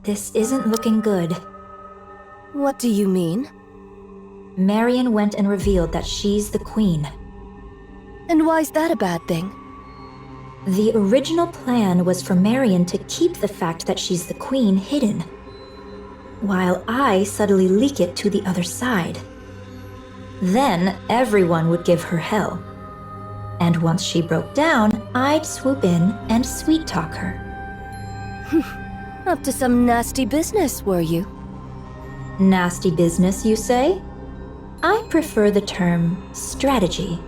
This isn't looking good. What do you mean? Marion went and revealed that she's the queen. And why's that a bad thing? The original plan was for Marion to keep the fact that she's the queen hidden, while I subtly leak it to the other side. Then everyone would give her hell. And once she broke down, I'd swoop in and sweet-talk her. Up to some nasty business, were you? Nasty business, you say? I prefer the term strategy.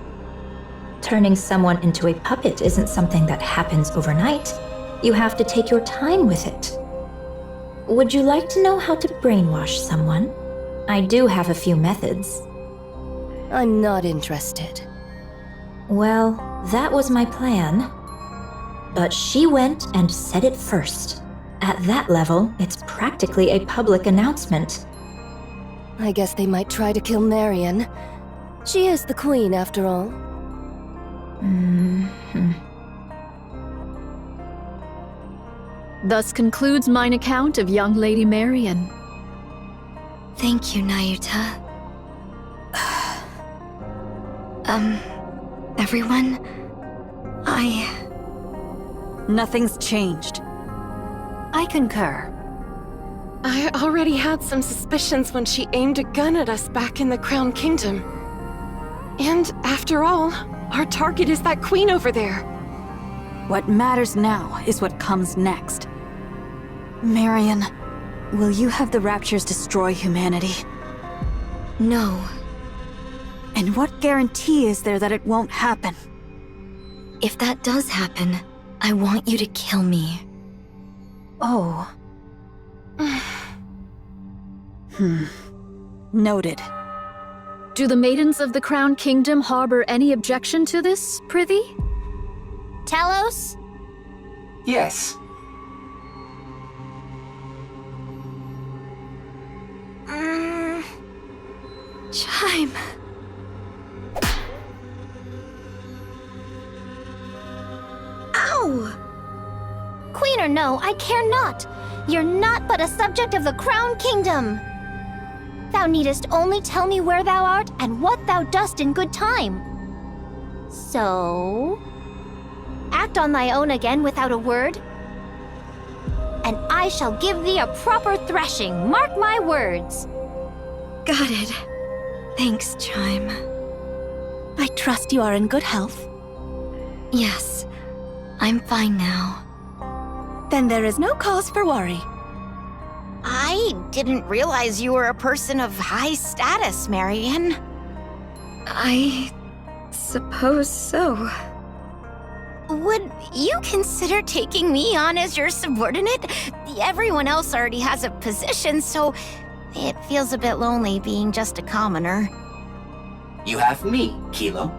Turning someone into a puppet isn't something that happens overnight. You have to take your time with it. Would you like to know how to brainwash someone? I do have a few methods. I'm not interested. Well, that was my plan. But she went and said it first. At that level, it's practically a public announcement. I guess they might try to kill Marion. She is the queen, after all. Thus concludes mine account of young Lady Marion. Thank you, Nayuta. Everyone? Nothing's changed. I concur. I already had some suspicions when she aimed a gun at us back in the Crown Kingdom. And after all, our target is that queen over there. What matters now is what comes next. Marion, will you have the Raptures destroy humanity? No. And what guarantee is there that it won't happen? If that does happen, I want you to kill me. Oh. Noted. Do the maidens of the Crown Kingdom harbor any objection to this, prithee? Talos? Yes. Chime. Ow! Queen or no, I care not. You're not but a subject of the Crown Kingdom. Thou needest only tell me where thou art and what thou dost in good time. So, act on thy own again without a word, and I shall give thee a proper thrashing, mark my words. Got it. Thanks, Chime. I trust you are in good health. Yes, I'm fine now. Then there is no cause for worry. I didn't realize you were a person of high status, Marion. I suppose so. Would you consider taking me on as your subordinate? Everyone else already has a position, so it feels a bit lonely being just a commoner. You have me, Kilo.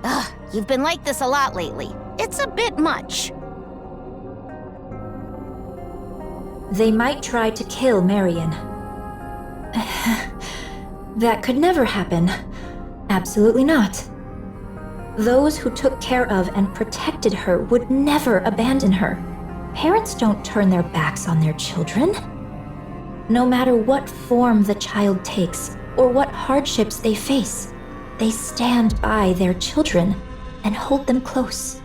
Ugh, you've been like this a lot lately. It's a bit much. They might try to kill Marion. That could never happen. Absolutely not. Those who took care of and protected her would never abandon her. Parents don't turn their backs on their children. No matter what form the child takes or what hardships they face, they stand by their children and hold them close.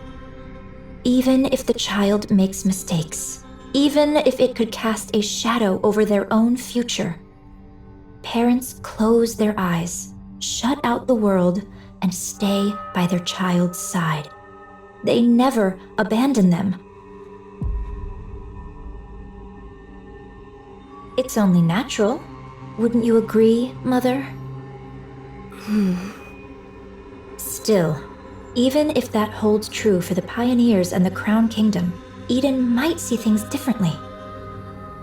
Even if the child makes mistakes, even if it could cast a shadow over their own future, parents close their eyes, shut out the world, and stay by their child's side. They never abandon them. It's only natural. Wouldn't you agree, Mother? Still, even if that holds true for the pioneers and the Crown Kingdom, Eden might see things differently.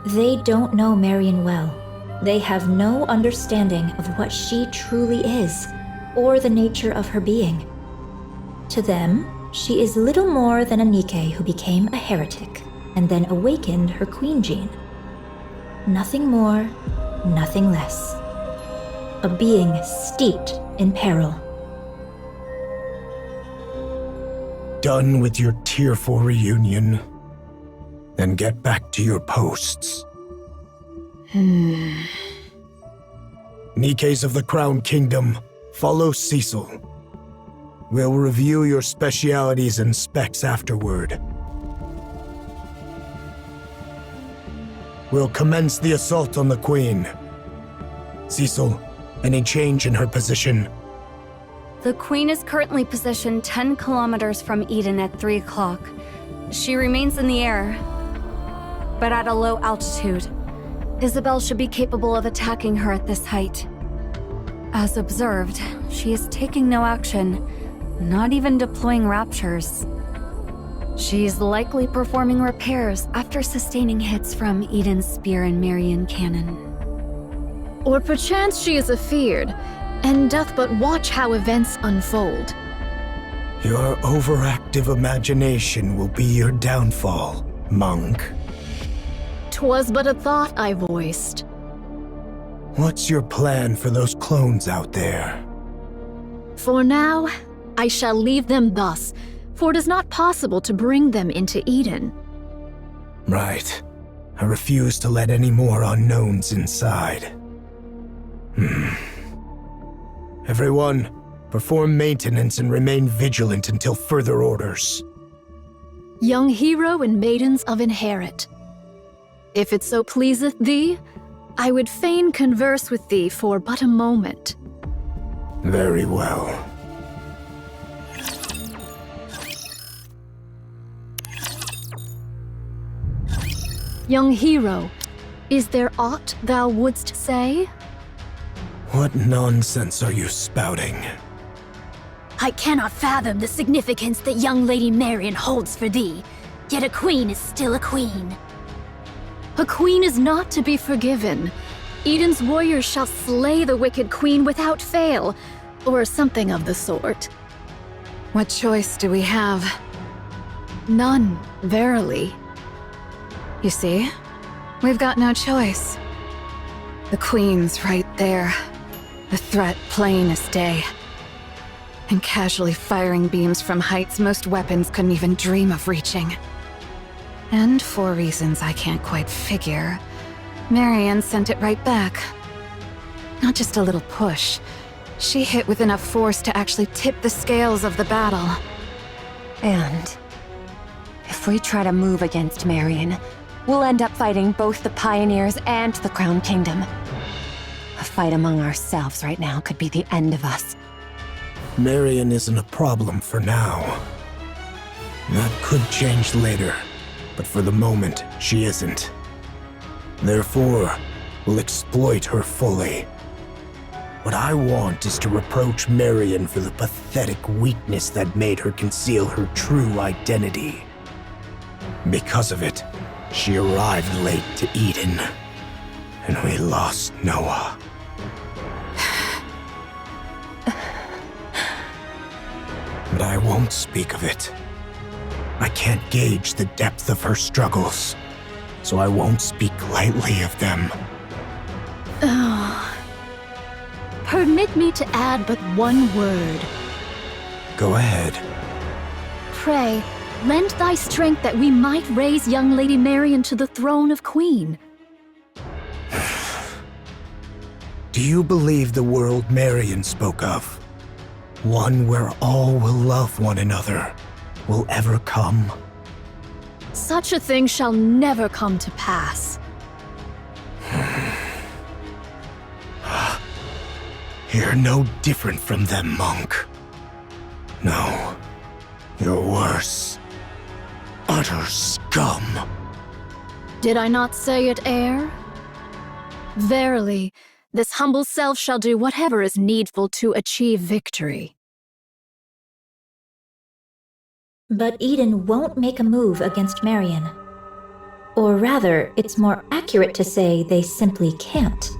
They don't know Marion well. They have no understanding of what she truly is, or the nature of her being. To them, she is little more than a Nike who became a heretic, and then awakened her queen gene. Nothing more, nothing less. A being steeped in peril. Done with your tearful reunion. Then get back to your posts. Nikkes of the Crown Kingdom, follow Cecil. We'll review your specialities and specs afterward. We'll commence the assault on the Queen. Cecil, any change in her position? The Queen is currently positioned 10 kilometers from Eden at 3 o'clock. She remains in the air, but at a low altitude. Isabel should be capable of attacking her at this height. As observed, she is taking no action, not even deploying raptures. She's likely performing repairs after sustaining hits from Eden's spear and Marian cannon. Or perchance she is afeared, and doth but watch how events unfold. Your overactive imagination will be your downfall, monk. 'Twas but a thought I voiced. What's your plan for those clones out there? For now, I shall leave them thus, for it is not possible to bring them into Eden. Right. I refuse to let any more unknowns inside. Everyone, perform maintenance and remain vigilant until further orders. Young hero and maidens of Inherit. If it so pleaseth thee, I would fain converse with thee for but a moment. Very well. Young hero, is there aught thou wouldst say? What nonsense are you spouting? I cannot fathom the significance that young Lady Marian holds for thee, yet a queen is still a queen. A queen is not to be forgiven. Eden's warriors shall slay the wicked queen without fail, or something of the sort. What choice do we have? None, verily. You see, we've got no choice. The Queen's right there. The threat plain as day. And casually firing beams from heights most weapons couldn't even dream of reaching. And for reasons I can't quite figure, Marian sent it right back. Not just a little push. She hit with enough force to actually tip the scales of the battle. And if we try to move against Marian, we'll end up fighting both the Pioneers and the Crown Kingdom. A fight among ourselves right now could be the end of us. Marian isn't a problem for now. That could change later, but for the moment, she isn't. Therefore, we'll exploit her fully. What I want is to reproach Marian for the pathetic weakness that made her conceal her true identity. Because of it, she arrived late to Eden, and we lost Noah. But I won't speak of it. I can't gauge the depth of her struggles, so I won't speak lightly of them. Permit me to add but one word. Go ahead. Pray, lend thy strength that we might raise young Lady Marian to the throne of Queen. Do you believe the world Marian spoke of? One where all will love one another, will ever come? Such a thing shall never come to pass. You're no different from them, monk. No, you're worse. Utter scum. Did I not say it, heir? Verily, this humble self shall do whatever is needful to achieve victory. But Eden won't make a move against Marian. Or rather, it's more accurate to say they simply can't.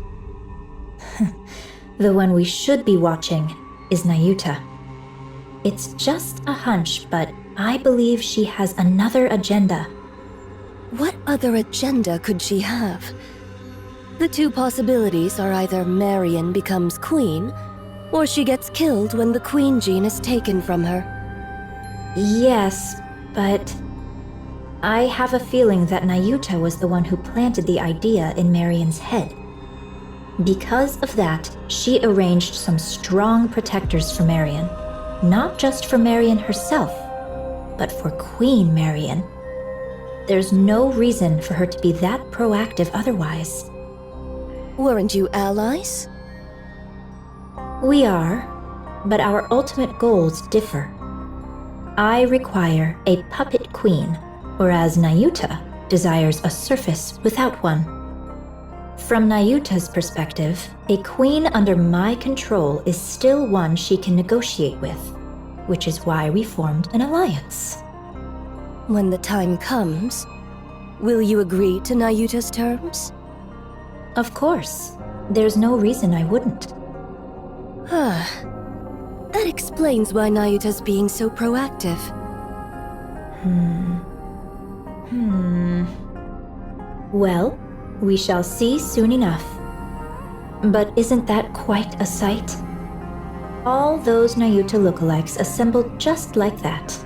The one we should be watching is Nayuta. It's just a hunch, but I believe she has another agenda. What other agenda could she have? The two possibilities are either Marian becomes queen, or she gets killed when the queen gene is taken from her. Yes, but I have a feeling that Nayuta was the one who planted the idea in Marion's head. Because of that, she arranged some strong protectors for Marion. Not just for Marion herself, but for Queen Marion. There's no reason for her to be that proactive otherwise. Weren't you allies? We are, but our ultimate goals differ. I require a puppet queen, whereas Nayuta desires a surface without one. From Nayuta's perspective, a queen under my control is still one she can negotiate with, which is why we formed an alliance. When the time comes, will you agree to Nayuta's terms? Of course. There's no reason I wouldn't. That explains why Nayuta's being so proactive. Well, we shall see soon enough. But isn't that quite a sight? All those Nayuta lookalikes assembled just like that.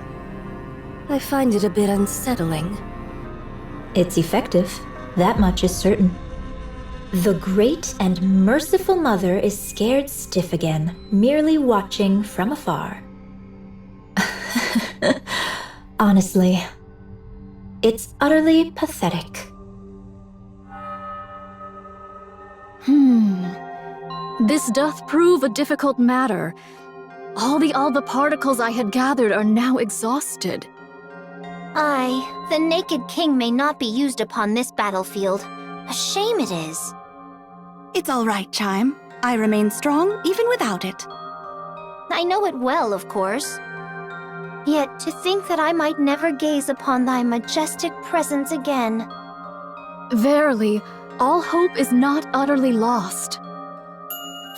I find it a bit unsettling. It's effective, that much is certain. The great and merciful mother is scared stiff again, merely watching from afar. Honestly, it's utterly pathetic. This doth prove a difficult matter. All the Alba particles I had gathered are now exhausted. Aye, the Naked King may not be used upon this battlefield. A shame it is. It's all right, Chime. I remain strong even without it. I know it well, of course. Yet to think that I might never gaze upon thy majestic presence again. Verily, all hope is not utterly lost.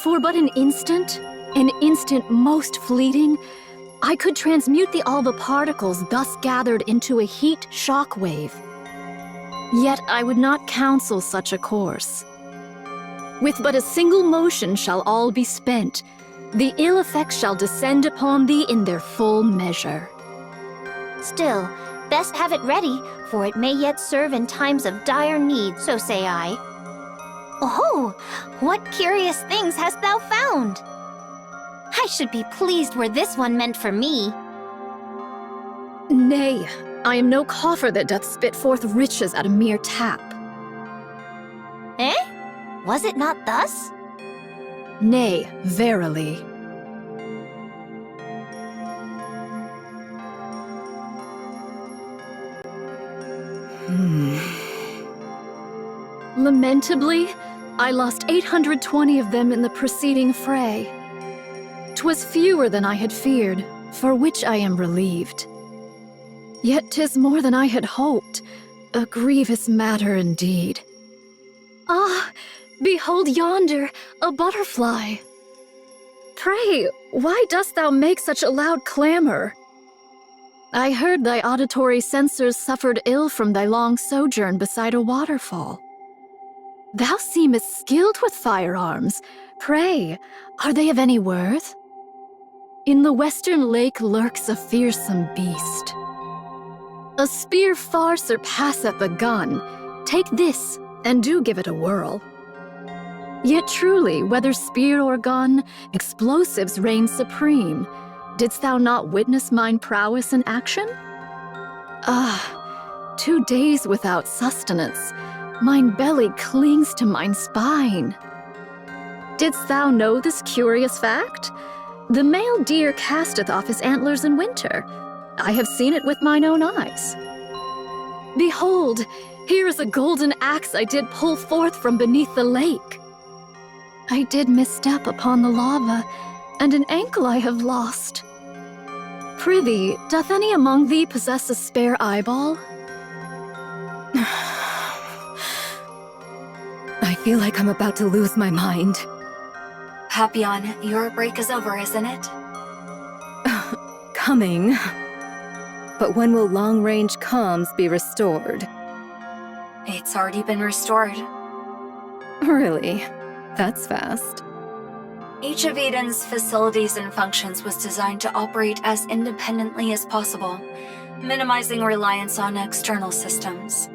For but an instant most fleeting, I could transmute the Alba particles thus gathered into a heat shock wave. Yet I would not counsel such a course. With but a single motion shall all be spent. The ill effects shall descend upon thee in their full measure. Still, best have it ready, for it may yet serve in times of dire need, so say I. Oh, what curious things hast thou found? I should be pleased were this one meant for me. Nay, I am no coffer that doth spit forth riches at a mere tap. Eh? Was it not thus? Nay, verily. Lamentably, I lost 820 of them in the preceding fray. 'Twas fewer than I had feared, for which I am relieved. Yet 'tis more than I had hoped, a grievous matter indeed. Ah, behold yonder, a butterfly. Pray, why dost thou make such a loud clamor? I heard thy auditory sensors suffered ill from thy long sojourn beside a waterfall. Thou seemest skilled with firearms. Pray, are they of any worth? In the western lake lurks a fearsome beast. A spear far surpasseth a gun. Take this, and do give it a whirl. Yet truly, whether spear or gun, explosives reign supreme. Didst thou not witness mine prowess in action? 2 days without sustenance. Mine belly clings to mine spine. Didst thou know this curious fact? The male deer casteth off his antlers in winter. I have seen it with mine own eyes. Behold, here is a golden axe I did pull forth from beneath the lake. I did misstep upon the lava, and an ankle I have lost. Prithee, doth any among thee possess a spare eyeball? I feel like I'm about to lose my mind. Papillon, your break is over, isn't it? Coming. But when will long-range comms be restored? It's already been restored. Really? That's fast. Each of Eden's facilities and functions was designed to operate as independently as possible. minimizing reliance on external systems.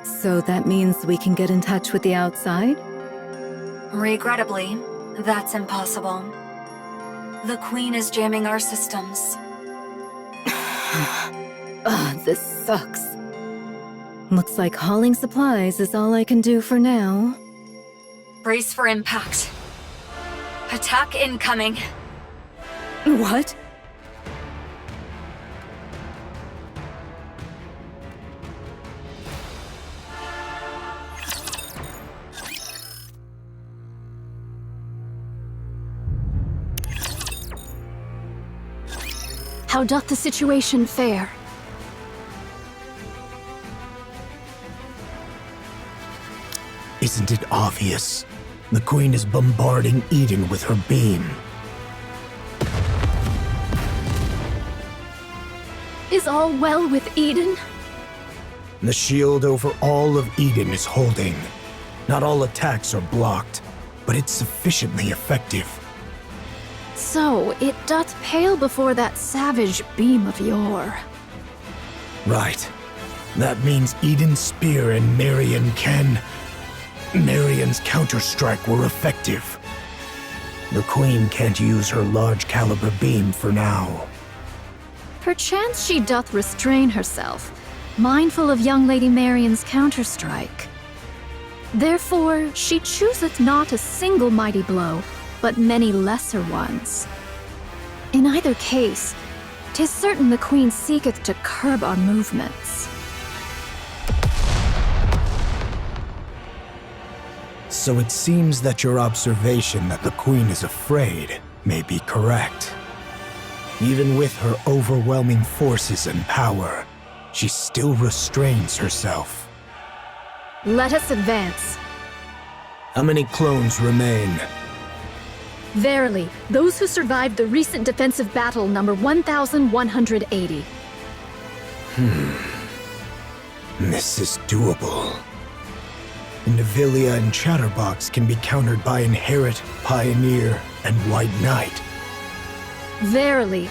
So that means we can get in touch with the outside? Regrettably, that's impossible. The Queen is jamming our systems. Ugh, this sucks. Looks like hauling supplies is all I can do for now. Brace for impact. Attack incoming. What? How doth the situation fare? Isn't it obvious? The Queen is bombarding Eden with her beam. Is all well with Eden? The shield over all of Eden is holding. Not all attacks are blocked, but it's sufficiently effective. So, it doth pale before that savage beam of yore. Right. That means Eden's spear and Marion can... Marion's counterstrike were effective. The Queen can't use her large caliber beam for now. Perchance she doth restrain herself, mindful of young Lady Marion's counterstrike. Therefore, she chooseth not a single mighty blow, but many lesser ones. In either case, 'tis certain the Queen seeketh to curb our movements. So it seems that your observation that the Queen is afraid may be correct. Even with her overwhelming forces and power, she still restrains herself. Let us advance. How many clones remain? Verily, those who survived the recent defensive battle number 1,180. This is doable. Nevilia and Chatterbox can be countered by Inherit, Pioneer, and White Knight. Verily,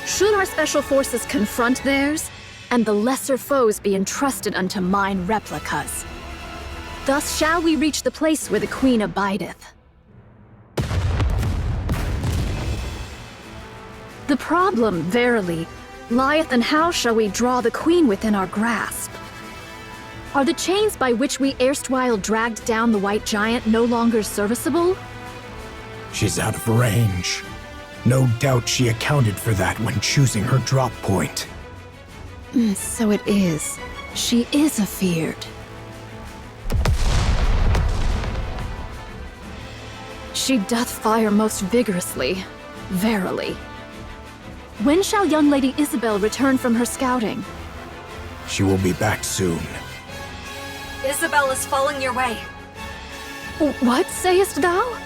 should our special forces confront theirs, and the lesser foes be entrusted unto mine replicas. Thus shall we reach the place where the Queen abideth. The problem, verily, lieth in how shall we draw the Queen within our grasp. Are the chains by which we erstwhile dragged down the White Giant no longer serviceable? She's out of range. No doubt she accounted for that when choosing her drop point. So it is. She is afeared. She doth fire most vigorously, verily. When shall young Lady Isabel return from her scouting? She will be back soon. Isabel is falling your way. What sayest thou?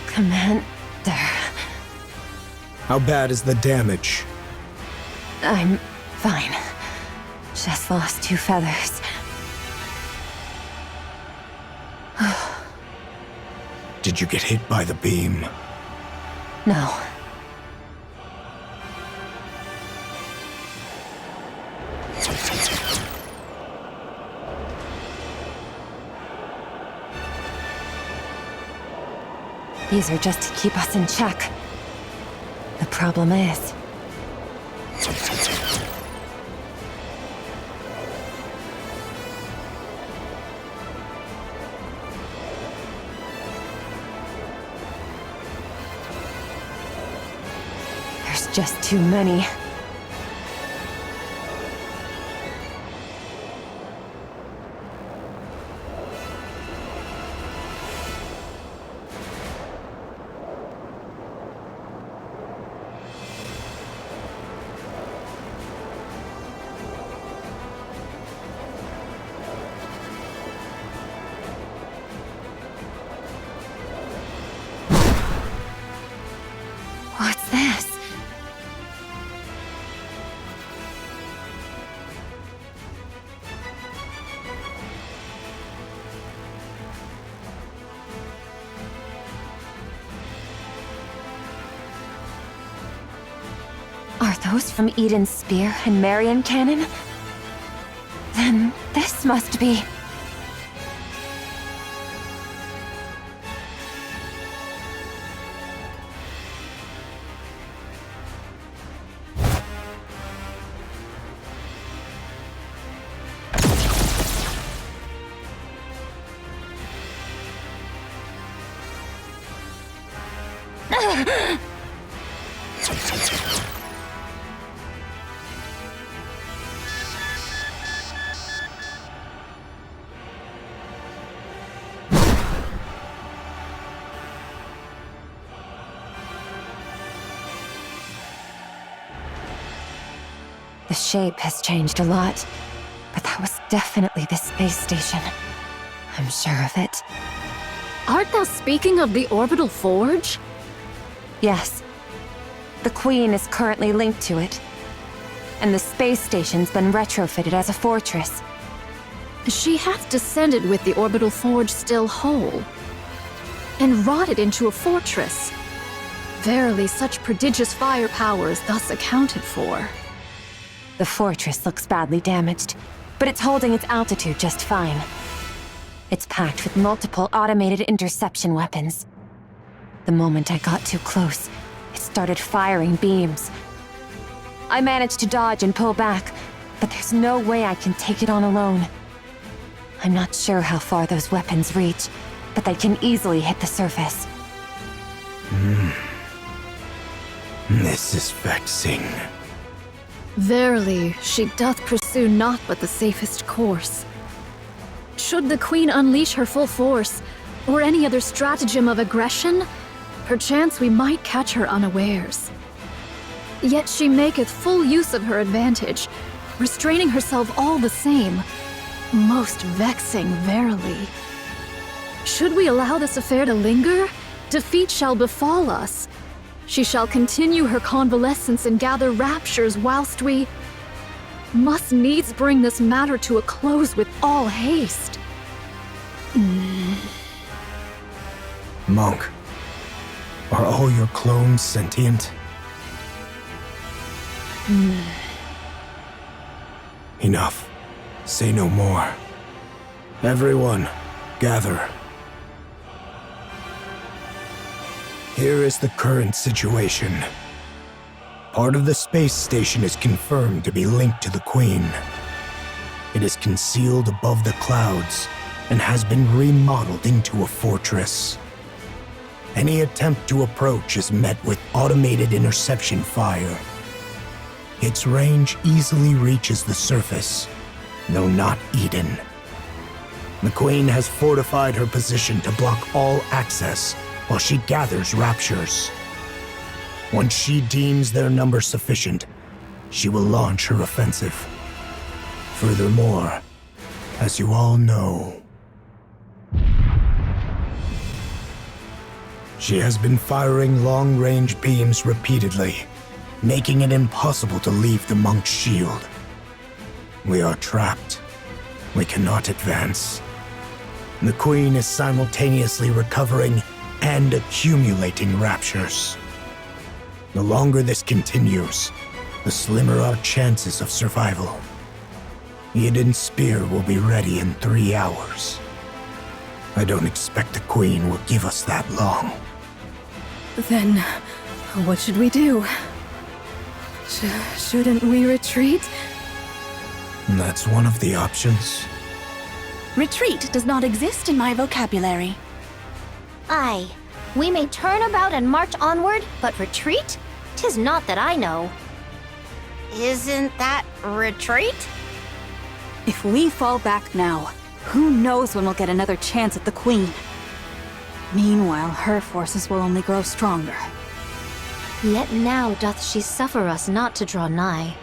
Commander... How bad is the damage? I'm fine. Just lost 2 feathers. Did you get hit by the beam? No. These are just to keep us in check. The problem is... there's just too many. What's this? Are those from Eden's spear and Marion cannon? Then this must be... The shape has changed a lot, but that was definitely the space station. I'm sure of it. Art thou speaking of the orbital forge? Yes. The Queen is currently linked to it. And the space station's been retrofitted as a fortress. She hath descended with the orbital forge still whole, and wrought it into a fortress. Verily, such prodigious firepower is thus accounted for. The fortress looks badly damaged, but it's holding its altitude just fine. It's packed with multiple automated interception weapons. The moment I got too close, it started firing beams. I managed to dodge and pull back, but there's no way I can take it on alone. I'm not sure how far those weapons reach, but they can easily hit the surface. This is vexing. Verily, she doth pursue naught but the safest course. Should the Queen unleash her full force, or any other stratagem of aggression, perchance we might catch her unawares. Yet she maketh full use of her advantage, restraining herself all the same. Most vexing, verily. Should we allow this affair to linger, defeat shall befall us. She shall continue her convalescence and gather raptures whilst we must needs bring this matter to a close with all haste. Monk, are all your clones sentient? Enough. Say no more. Everyone, gather. Here is the current situation. Part of the space station is confirmed to be linked to the Queen. It is concealed above the clouds and has been remodeled into a fortress. Any attempt to approach is met with automated interception fire. Its range easily reaches the surface, though not Eden. The Queen has fortified her position to block all access while she gathers raptures. Once she deems their number sufficient, she will launch her offensive. Furthermore, as you all know, she has been firing long-range beams repeatedly, making it impossible to leave the monk's shield. We are trapped. We cannot advance. The Queen is simultaneously recovering and accumulating raptures. The longer this continues, the slimmer our chances of survival. Eden's spear will be ready in 3 hours. I don't expect the Queen will give us that long. Then, what should we do? Shouldn't we retreat? That's one of the options. Retreat does not exist in my vocabulary. Aye, we may turn about and march onward, but retreat? 'Tis not that I know. Isn't that retreat? If we fall back now, who knows when we'll get another chance at the Queen? Meanwhile, her forces will only grow stronger. Yet now doth she suffer us not to draw nigh.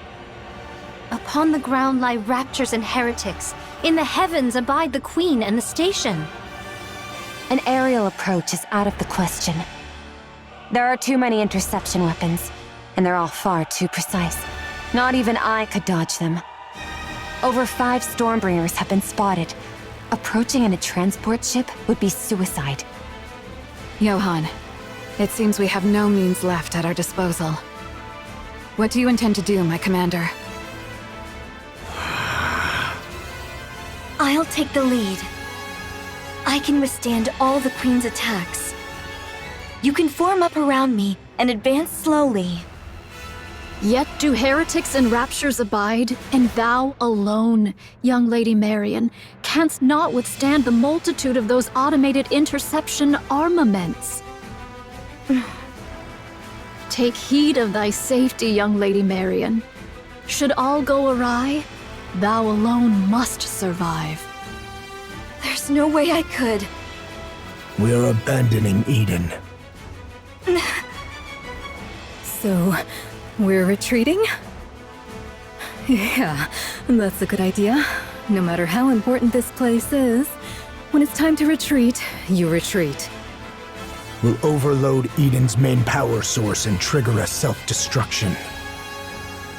Upon the ground lie raptures and heretics. In the heavens abide the Queen and the station. An aerial approach is out of the question. There are too many interception weapons, and they're all far too precise. Not even I could dodge them. Over 5 Stormbringers have been spotted. Approaching in a transport ship would be suicide. Johan, it seems we have no means left at our disposal. What do you intend to do, my commander? I'll take the lead. I can withstand all the Queen's attacks. You can form up around me and advance slowly. Yet do heretics and raptures abide, and thou alone, young Lady Marion, canst not withstand the multitude of those automated interception armaments. Take heed of thy safety, young Lady Marion. Should all go awry, thou alone must survive. There's no way I could. We're abandoning Eden. So, we're retreating? Yeah, that's a good idea. No matter how important this place is, when it's time to retreat, you retreat. We'll overload Eden's main power source and trigger a self-destruction.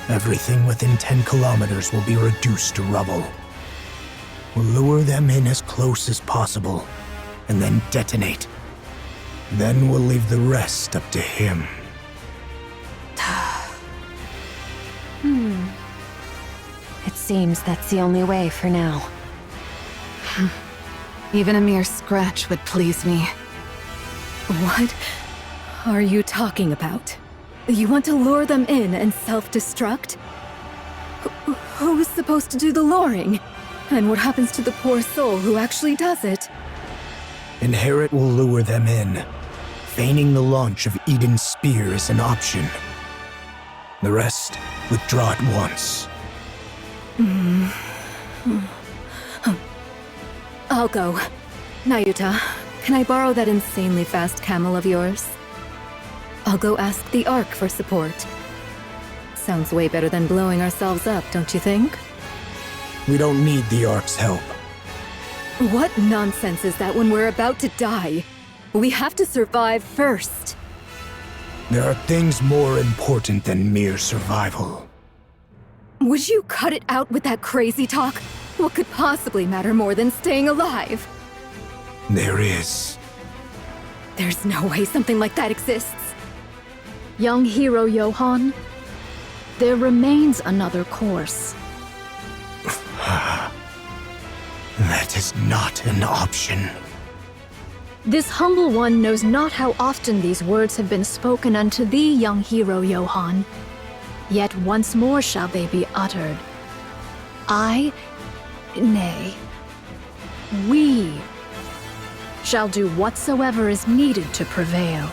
Everything within 10 kilometers will be reduced to rubble. We'll lure them in as close as possible, and then detonate. Then we'll leave the rest up to him. It seems that's the only way for now. Even a mere scratch would please me. What are you talking about? You want to lure them in and self-destruct? Who's supposed to do the luring? And what happens to the poor soul who actually does it? Inherit will lure them in. Feigning the launch of Eden's spear is an option. The rest, withdraw at once. I'll go. Nayuta, can I borrow that insanely fast camel of yours? I'll go ask the Ark for support. Sounds way better than blowing ourselves up, don't you think? We don't need the Ark's help. What nonsense is that when we're about to die? We have to survive first. There are things more important than mere survival. Would you cut it out with that crazy talk? What could possibly matter more than staying alive? There is. There's no way something like that exists. Young hero Johann, there remains another course. That is not an option. This humble one knows not how often these words have been spoken unto thee, young hero Johann. Yet once more shall they be uttered. Nay, we shall do whatsoever is needed to prevail.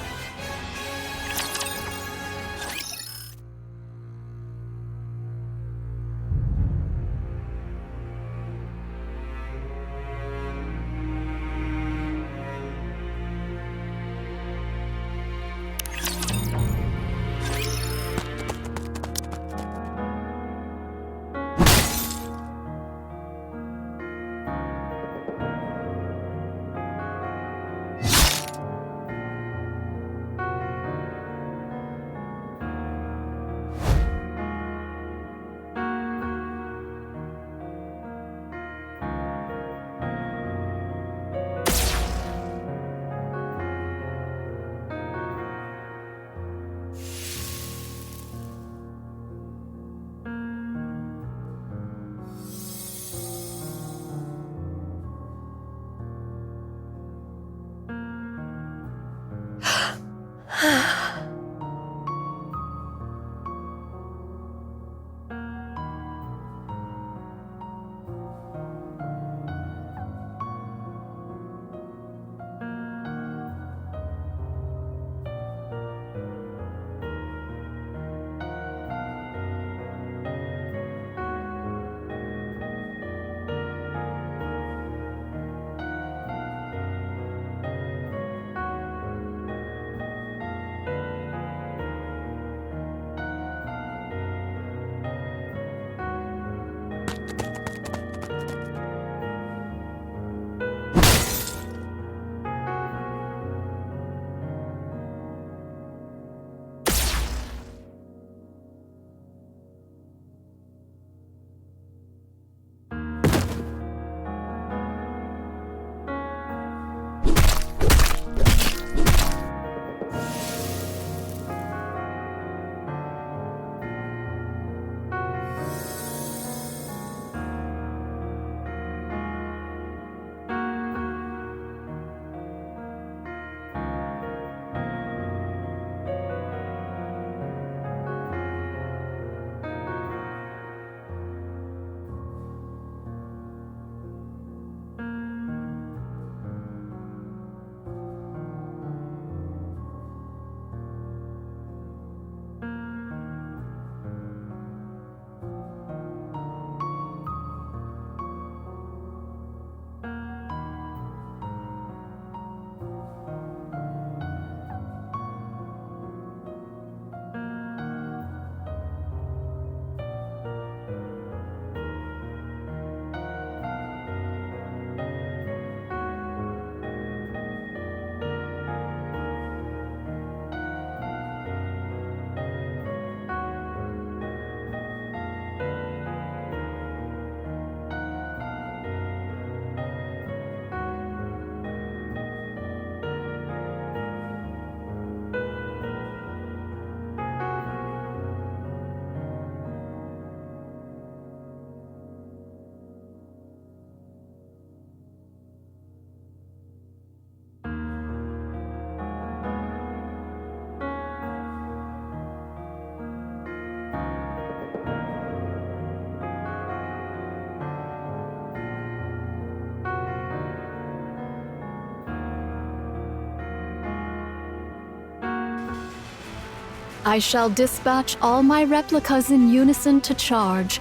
I shall dispatch all my replicas in unison to charge,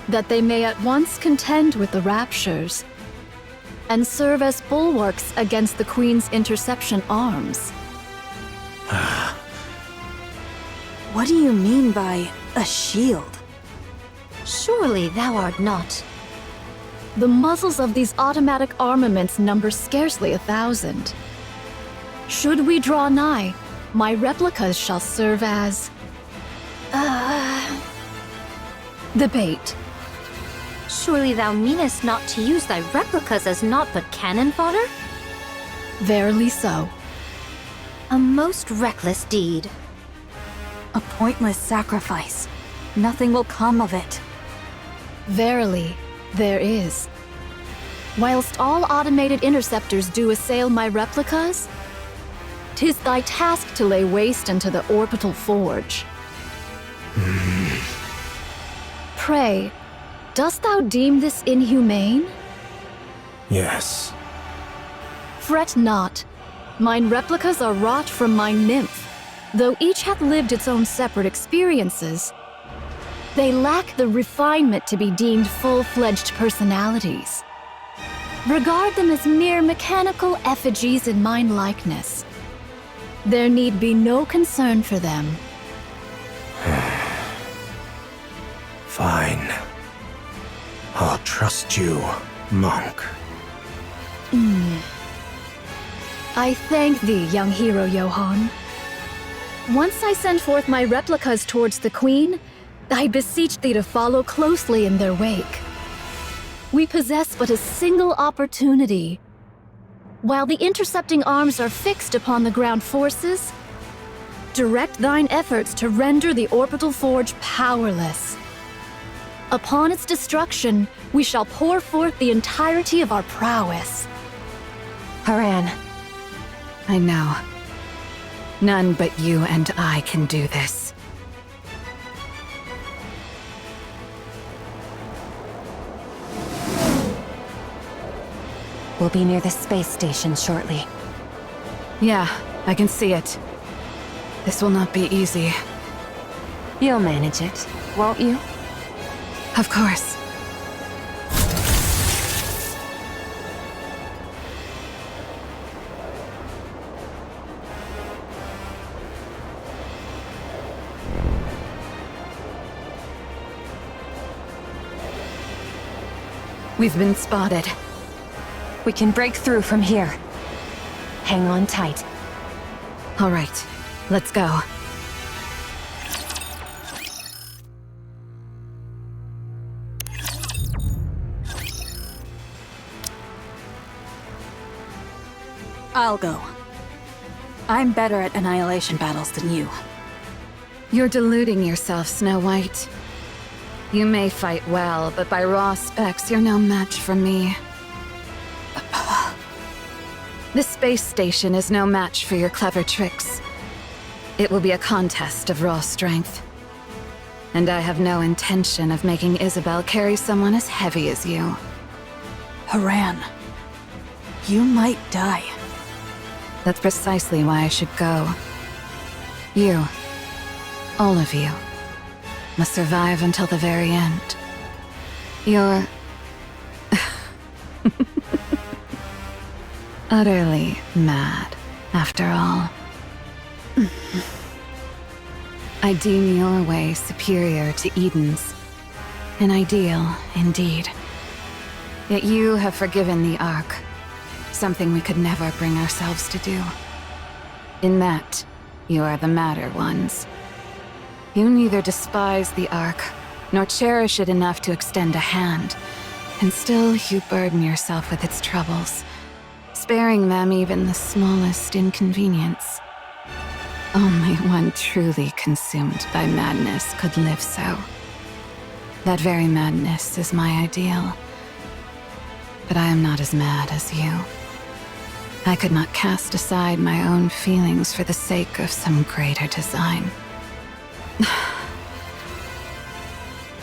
that they may at once contend with the raptures, and serve as bulwarks against the Queen's interception arms. What do you mean by a shield? Surely thou art not. The muzzles of these automatic armaments number scarcely 1,000. Should we draw nigh, my replicas shall serve as the bait. Surely thou meanest not to use thy replicas as naught but cannon fodder? Verily so. A most reckless deed. A pointless sacrifice. Nothing will come of it. Verily, there is. Whilst all automated interceptors do assail my replicas, 'tis thy task to lay waste unto the orbital forge. Pray, dost thou deem this inhumane? Yes. Fret not. Mine replicas are wrought from my nymph, though each hath lived its own separate experiences. They lack the refinement to be deemed full-fledged personalities. Regard them as mere mechanical effigies in mine likeness. There need be no concern for them. Fine. I'll trust you, monk. I thank thee, young hero Johann. Once I send forth my replicas towards the Queen, I beseech thee to follow closely in their wake. We possess but a single opportunity. While the intercepting arms are fixed upon the ground forces, direct thine efforts to render the orbital forge powerless. Upon its destruction, we shall pour forth the entirety of our prowess. Haran, I know. None but you and I can do this. we'll be near the space station shortly. Yeah, I can see it. This will not be easy. You'll manage it, won't you? Of course. We've been spotted. We can break through from here. Hang on tight. All right, let's go. I'll go. I'm better at annihilation battles than you. You're deluding yourself, Snow White. You may fight well, but by raw specs, you're no match for me. The space station is no match for your clever tricks. It will be a contest of raw strength. And I have no intention of making Isabel carry someone as heavy as you. Haran, you might die. That's precisely why I should go. You, all of you, must survive until the very end. You're utterly mad, after all. I deem your way superior to Eden's. An ideal, indeed. Yet you have forgiven the Ark, something we could never bring ourselves to do. In that, you are the madder ones. You neither despise the Ark, nor cherish it enough to extend a hand, and still you burden yourself with its troubles, sparing them even the smallest inconvenience. Only one truly consumed by madness could live so. That very madness is my ideal. But I am not as mad as you. I could not cast aside my own feelings for the sake of some greater design.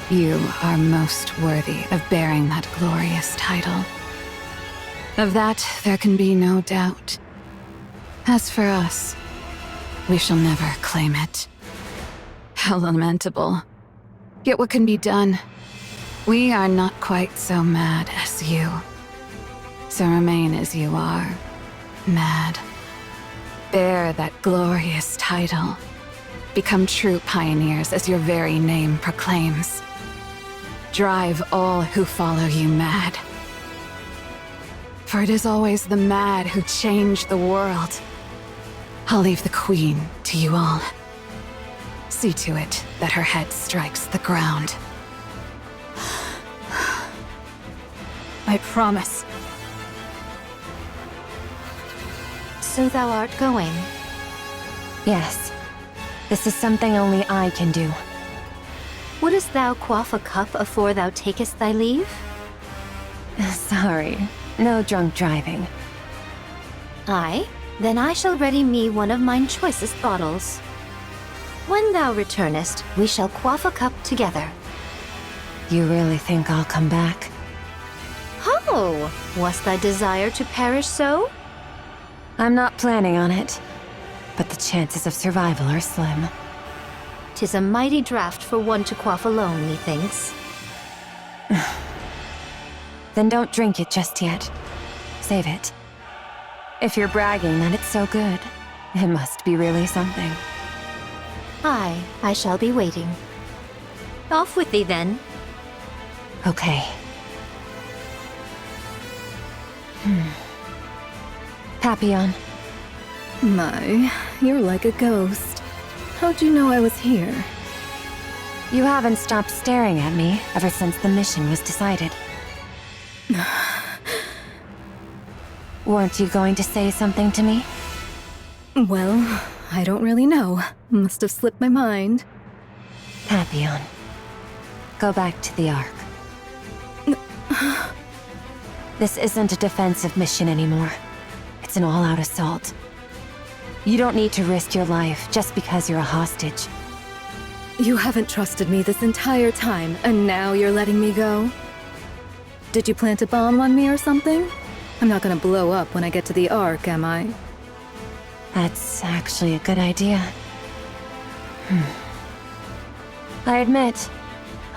You are most worthy of bearing that glorious title. Of that, there can be no doubt. As for us, we shall never claim it. How lamentable. Yet what can be done? We are not quite so mad as you. So remain as you are, mad. Bear that glorious title. Become true pioneers as your very name proclaims. Drive all who follow you mad. For it is always the mad who change the world. I'll leave the Queen to you all. See to it that her head strikes the ground. I promise. So thou art going. Yes. This is something only I can do. Wouldst thou quaff a cup afore thou takest thy leave? Sorry. No drunk driving. Aye, then I shall ready me one of mine choicest bottles. When thou returnest, we shall quaff a cup together. You really think I'll come back? Ho! Was thy desire to perish so? I'm not planning on it. But the chances of survival are slim. 'Tis a mighty draught for one to quaff alone, methinks. Then don't drink it just yet. Save it. If you're bragging that it's so good, it must be really something. Aye, I shall be waiting. Off with thee then. Okay. Papillon. My, you're like a ghost. How'd you know I was here? You haven't stopped staring at me ever since the mission was decided. Weren't you going to say something to me? Well, I don't really know. Must have slipped my mind. Papillon. Go back to the Ark. This isn't a defensive mission anymore. It's an all-out assault. You don't need to risk your life just because you're a hostage. You haven't trusted me this entire time, and now you're letting me go? Did you plant a bomb on me or something? I'm not gonna blow up when I get to the Ark, am I? That's actually a good idea. I admit,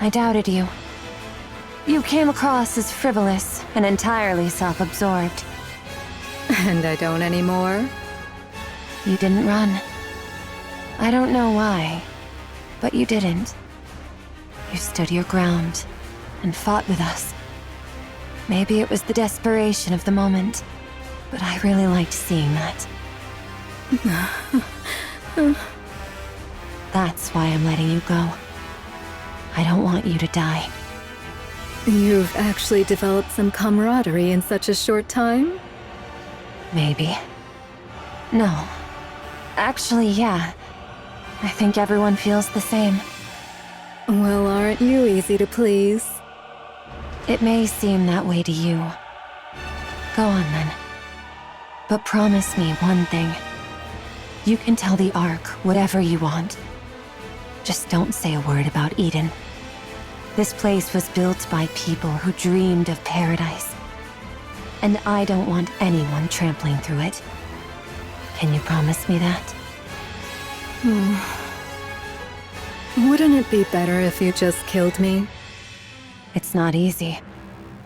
I doubted you. You came across as frivolous and entirely self-absorbed. And I don't anymore? You didn't run. I don't know why, but you didn't. You stood your ground and fought with us. Maybe it was the desperation of the moment, but I really liked seeing that. That's why I'm letting you go. I don't want you to die. You've actually developed some camaraderie in such a short time? Maybe. No. Actually, yeah. I think everyone feels the same. Well, aren't you easy to please? It may seem that way to you. Go on then. But promise me one thing. You can tell the Ark whatever you want. Just don't say a word about Eden. This place was built by people who dreamed of paradise. And I don't want anyone trampling through it. Can you promise me that? Wouldn't it be better if you just killed me? It's not easy.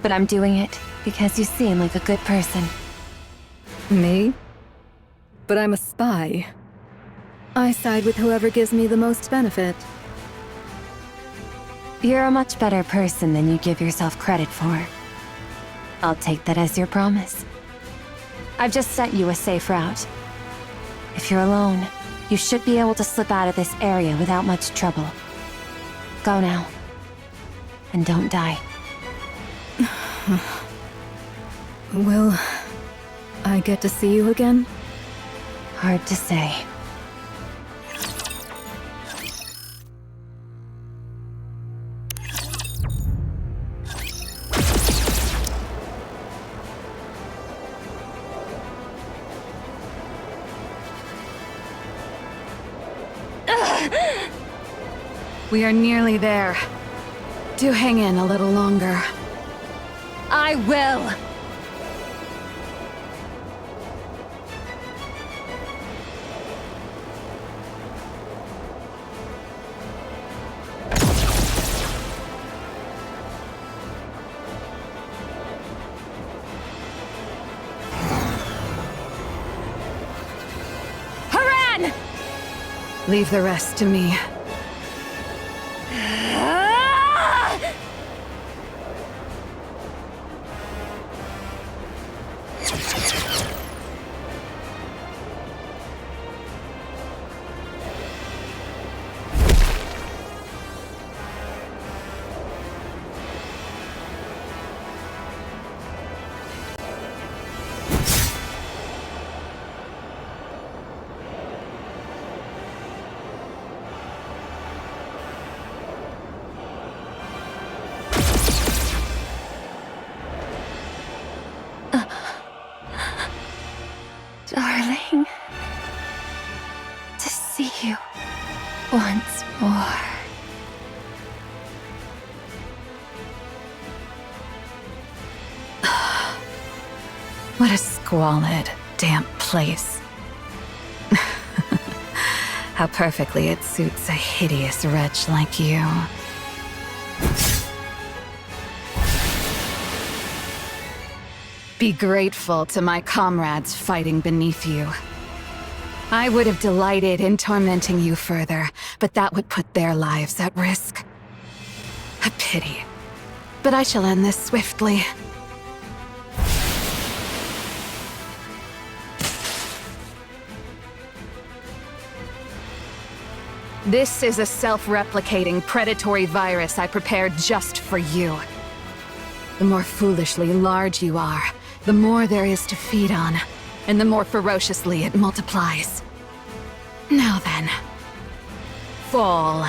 But I'm doing it because you seem like a good person. Me? But I'm a spy. I side with whoever gives me the most benefit. You're a much better person than you give yourself credit for. I'll take that as your promise. I've just sent you a safe route. If you're alone, you should be able to slip out of this area without much trouble. Go now. And don't die. Will I get to see you again? Hard to say. We are nearly there. Do hang in a little longer. I will! Leave the rest to me. Darling, to see you once more. What a squalid, damp place. How perfectly it suits a hideous wretch like you. Be grateful to my comrades fighting beneath you. I would have delighted in tormenting you further, but that would put their lives at risk. A pity. But I shall end this swiftly. This is a self-replicating predatory virus I prepared just for you. The more foolishly large you are, the more there is to feed on, and the more ferociously it multiplies. Now then, fall.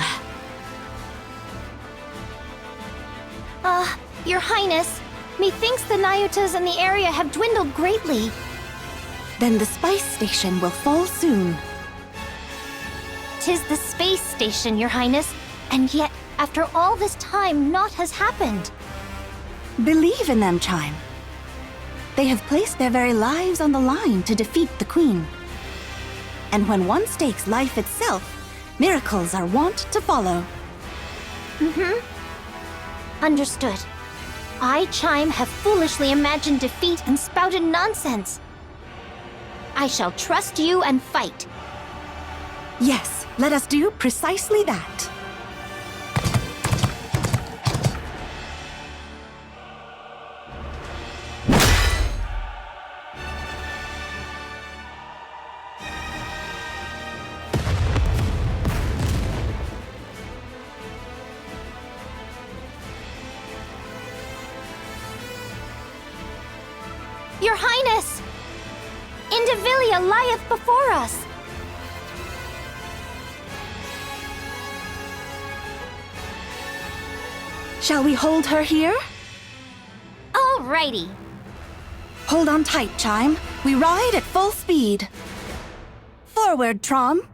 Your Highness, methinks the Nayutas in the area have dwindled greatly. Then the spice station will fall soon. 'Tis the space station, Your Highness, and yet, after all this time, naught has happened. Believe in them, Chime. They have placed their very lives on the line to defeat the Queen. And when one stakes life itself, miracles are wont to follow. Understood. I, Chime, have foolishly imagined defeat and spouted nonsense. I shall trust you and fight. Yes, let us do precisely that. Your Highness! Indivilia lieth before us! Shall we hold her here? Alrighty. Hold on tight, Chime. We ride at full speed. Forward, Trom.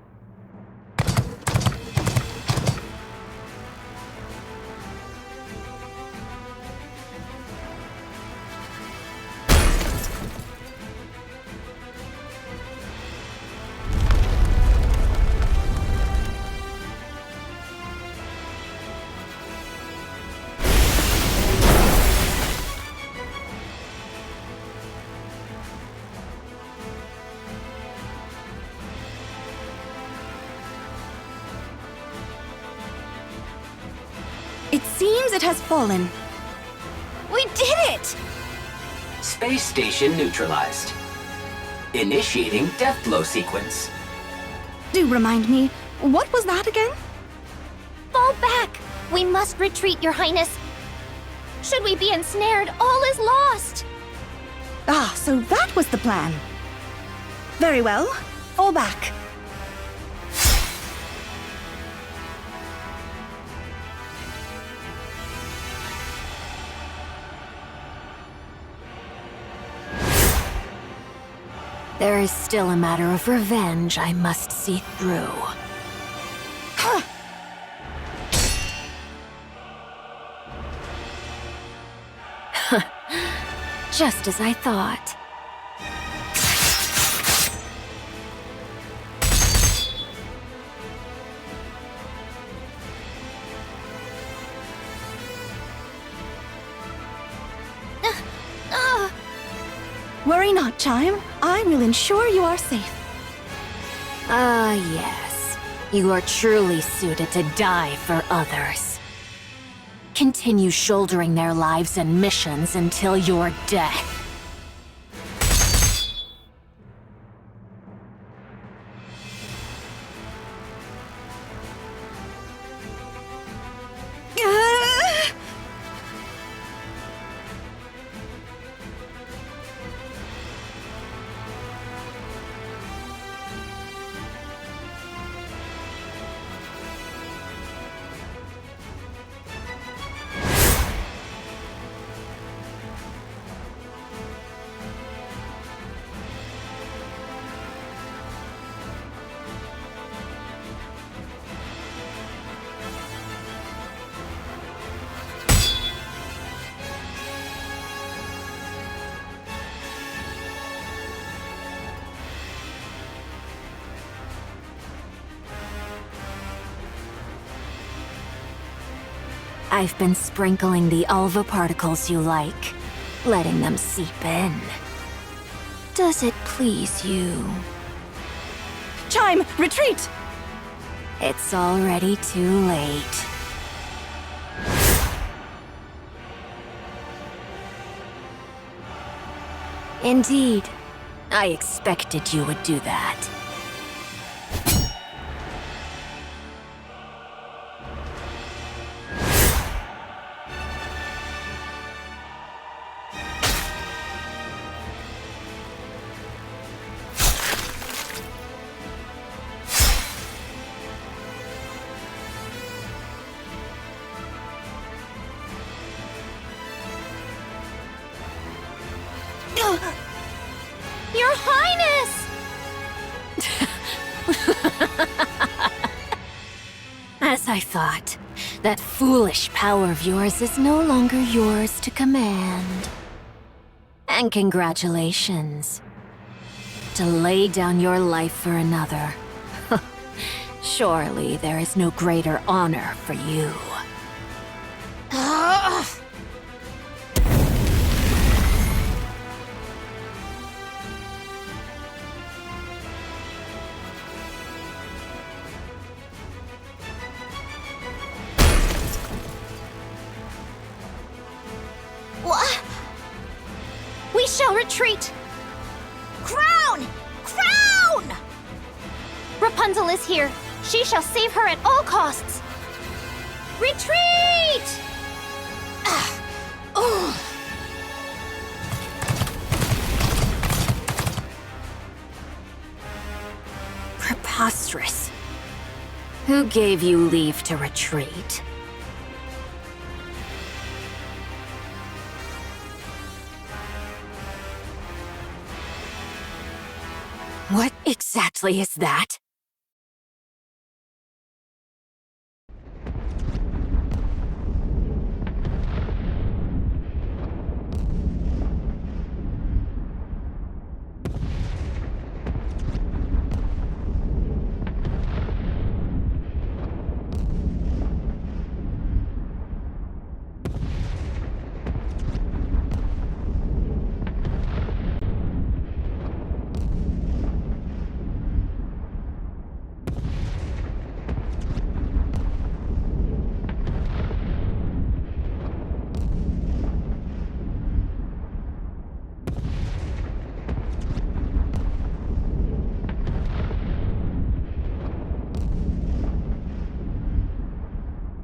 It seems it has fallen. We did it! Space station neutralized. Initiating death blow sequence. Do remind me, what was that again? Fall back! We must retreat, Your Highness. Should we be ensnared, all is lost! Ah, so that was the plan. Very well. Fall back. There is still a matter of revenge I must see through. Just as I thought. Worry not, Chime. I will ensure you are safe. Ah, yes. You are truly suited to die for others. Continue shouldering their lives and missions until your death. I've been sprinkling the alva particles you like, letting them seep in. Does it please you? Chime, retreat! It's already too late. Indeed, I expected you would do that. Your Highness! As I thought, that foolish power of yours is no longer yours to command. And congratulations. To lay down your life for another. Surely there is no greater honor for you. What? We shall retreat! Crown! Crown! Rapunzel is here. She shall save her at all costs. Retreat! Preposterous. Who gave you leave to retreat? What exactly is that?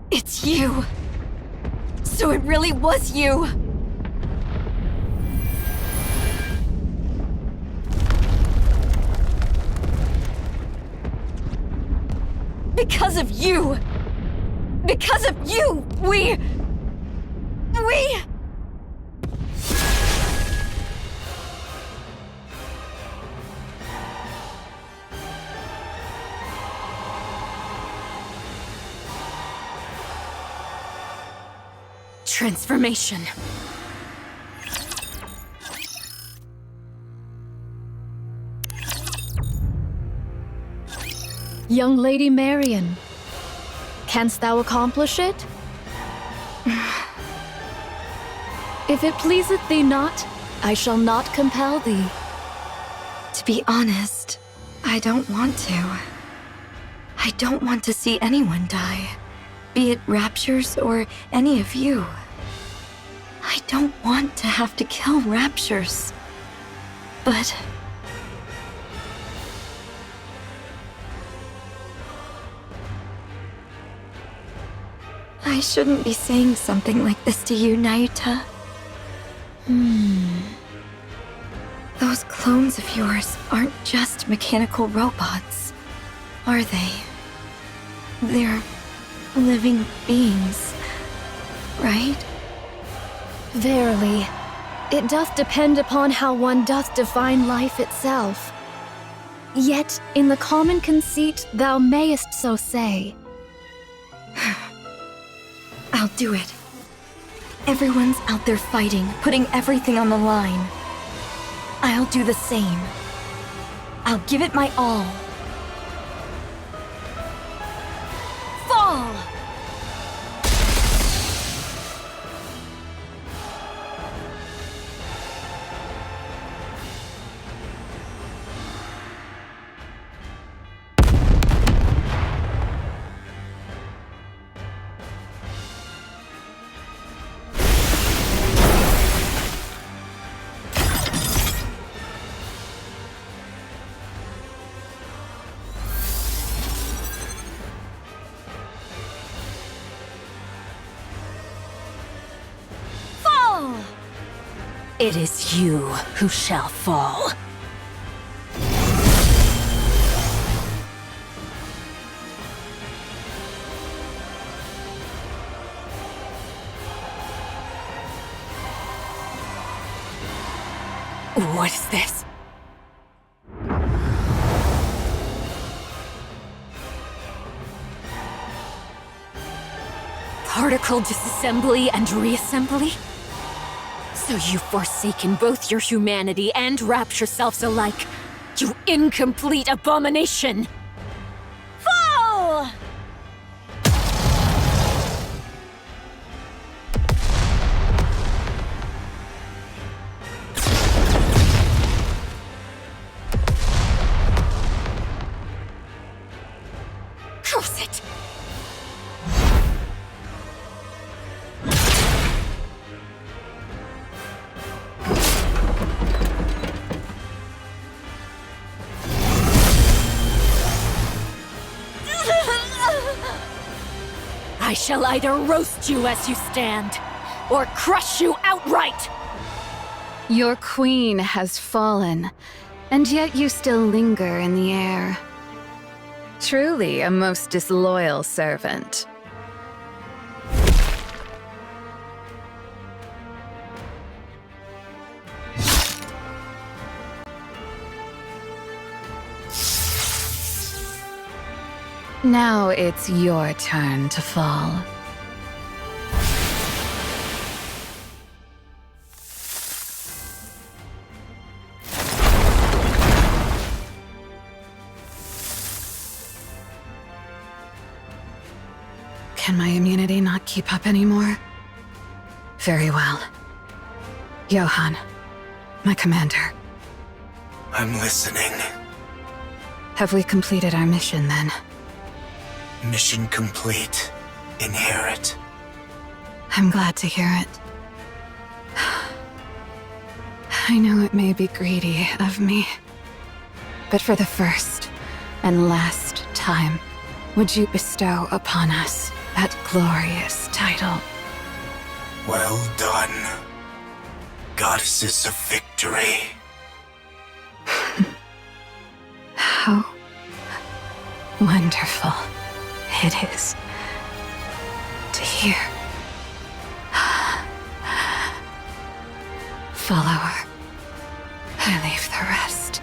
It's you! So it really was you! Because of you! Because of you, we... Transformation. Young Lady Marion, canst thou accomplish it? If it pleaseth thee not, I shall not compel thee. To be honest, I don't want to. I don't want to see anyone die, be it Raptures or any of you. I don't want to have to kill Raptures. But... I shouldn't be saying something like this to you, Nayuta. Those clones of yours aren't just mechanical robots, are they? They're living beings, right? Verily, it doth depend upon how one doth define life itself. Yet, in the common conceit, thou mayest so say. I'll do it. Everyone's out there fighting, putting everything on the line. I'll do the same. I'll give it my all. Fall! It is you who shall fall. What is this? Particle disassembly and reassembly? So you've forsaken both your humanity and Rapture selves alike, you incomplete abomination! Fall! Curse it! I shall either roast you as you stand, or crush you outright! Your queen has fallen, and yet you still linger in the air. Truly a most disloyal servant. Now it's your turn to fall. Can my immunity not keep up anymore? Very well. Johan, my commander. I'm listening. Have we completed our mission then? Mission complete. Inherit. I'm glad to hear it. I know it may be greedy of me, but for the first and last time, would you bestow upon us that glorious title? Well done. Goddesses of victory. How wonderful it is to hear. Follower, I leave the rest.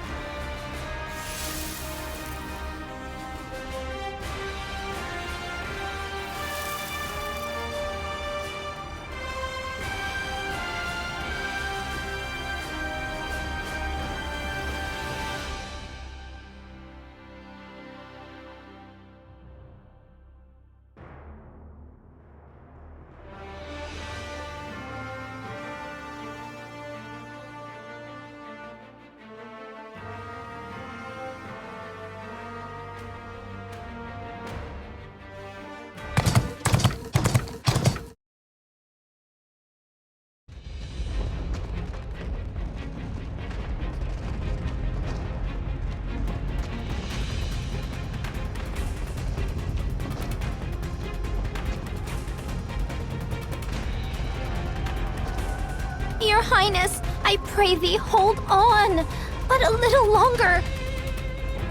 Your Highness, I pray thee, hold on! But a little longer!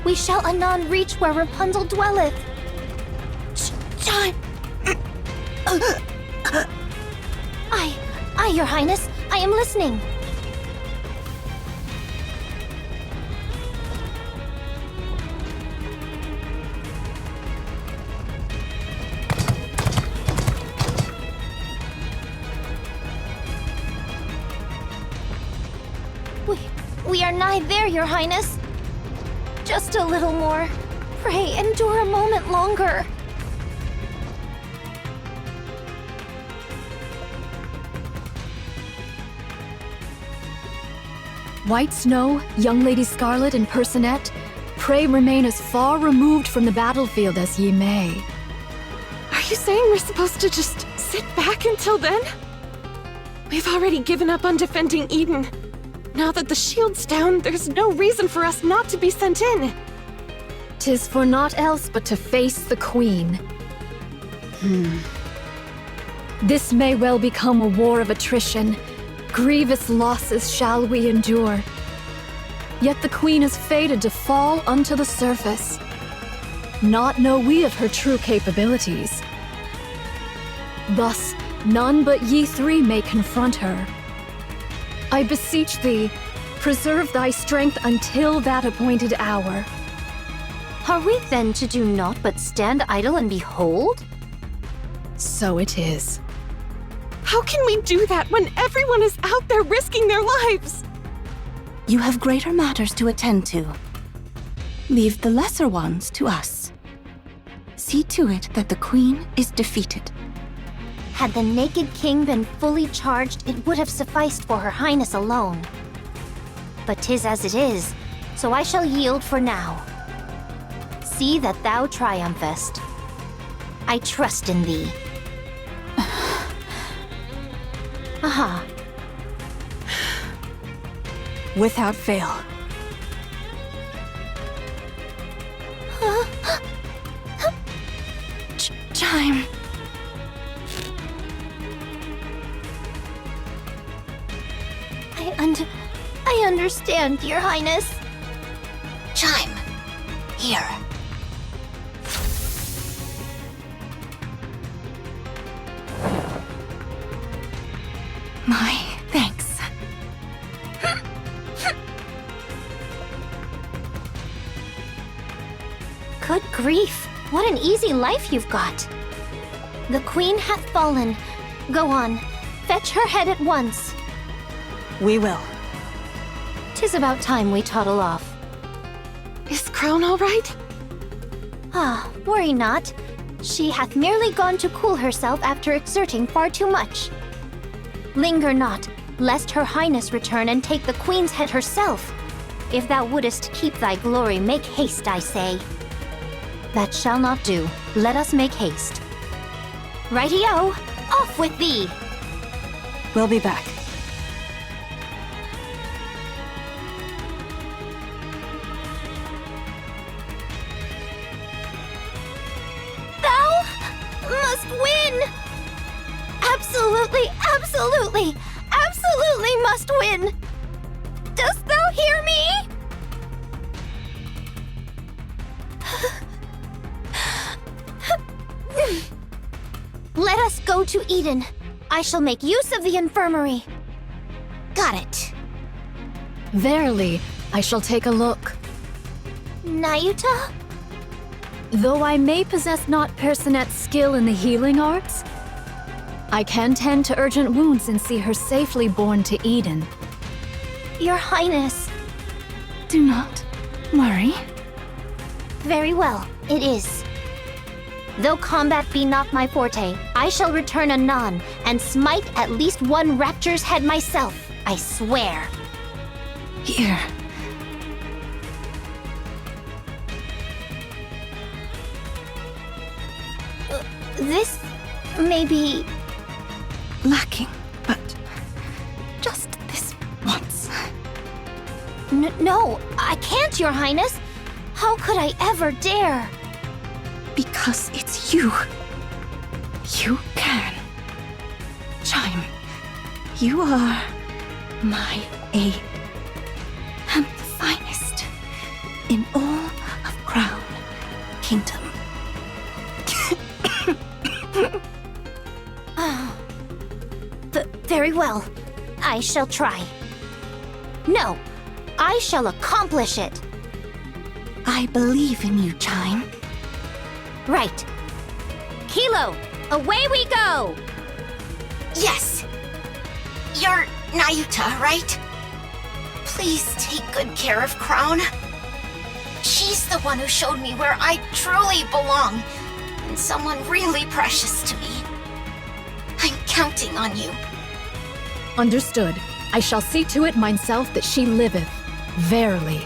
We shall anon reach where Rapunzel dwelleth. Chime! Aye, Your Highness, I am listening. We are nigh there, Your Highness. Just a little more. Pray, endure a moment longer. White Snow, Young Lady Scarlet, and Personette, pray remain as far removed from the battlefield as ye may. Are you saying we're supposed to just sit back until then? We've already given up on defending Eden. Now that the shield's down, there's no reason for us not to be sent in. 'Tis for naught else but to face the Queen. This may well become a war of attrition. Grievous losses shall we endure. Yet the Queen is fated to fall unto the surface. Not know we of her true capabilities. Thus, none but ye three may confront her. I beseech thee, preserve thy strength until that appointed hour. Are we then to do naught but stand idle and behold? So it is. How can we do that when everyone is out there risking their lives? You have greater matters to attend to. Leave the lesser ones to us. See to it that the Queen is defeated. Had the Naked King been fully charged, it would have sufficed for Her Highness alone. But 'tis as it is, so I shall yield for now. See that thou triumphest. I trust in thee. Aha. Without fail. Chime. I understand, Your Highness. Chime. Here. My thanks. Good grief, what an easy life you've got. The Queen hath fallen. Go on, fetch her head at once. We will. 'Tis about time we toddle off. Is Crown all right? Ah, worry not. She hath merely gone to cool herself after exerting far too much. Linger not, lest Her Highness return and take the Queen's head herself. If thou wouldest keep thy glory, make haste, I say. That shall not do. Let us make haste. Righty-o, off with thee! We'll be back. Thou must win! Absolutely, absolutely, absolutely must win! Dost thou hear me? Let us go to Eden. I shall make use of the infirmary. Got it. Verily, I shall take a look. Nayuta? Though I may possess not Personette's skill in the healing arts, I can tend to urgent wounds and see her safely borne to Eden. Your Highness. Do not worry. Very well, it is. Though combat be not my forte, I shall return anon and smite at least one rapture's head myself, I swear. Here. This may be lacking, but just this once. No, I can't, Your Highness. How could I ever dare? Because it's you. You can. Chime, you are My aid. And the finest in all of Crown Kingdom. Very well. I shall try. No, I shall accomplish it. I believe in you, Chime. Right. Kilo, away we go! Yes! You're Nayuta, right? Please take good care of Crown. She's the one who showed me where I truly belong, and someone really precious to me. I'm counting on you. Understood. I shall see to it myself that she liveth. Verily.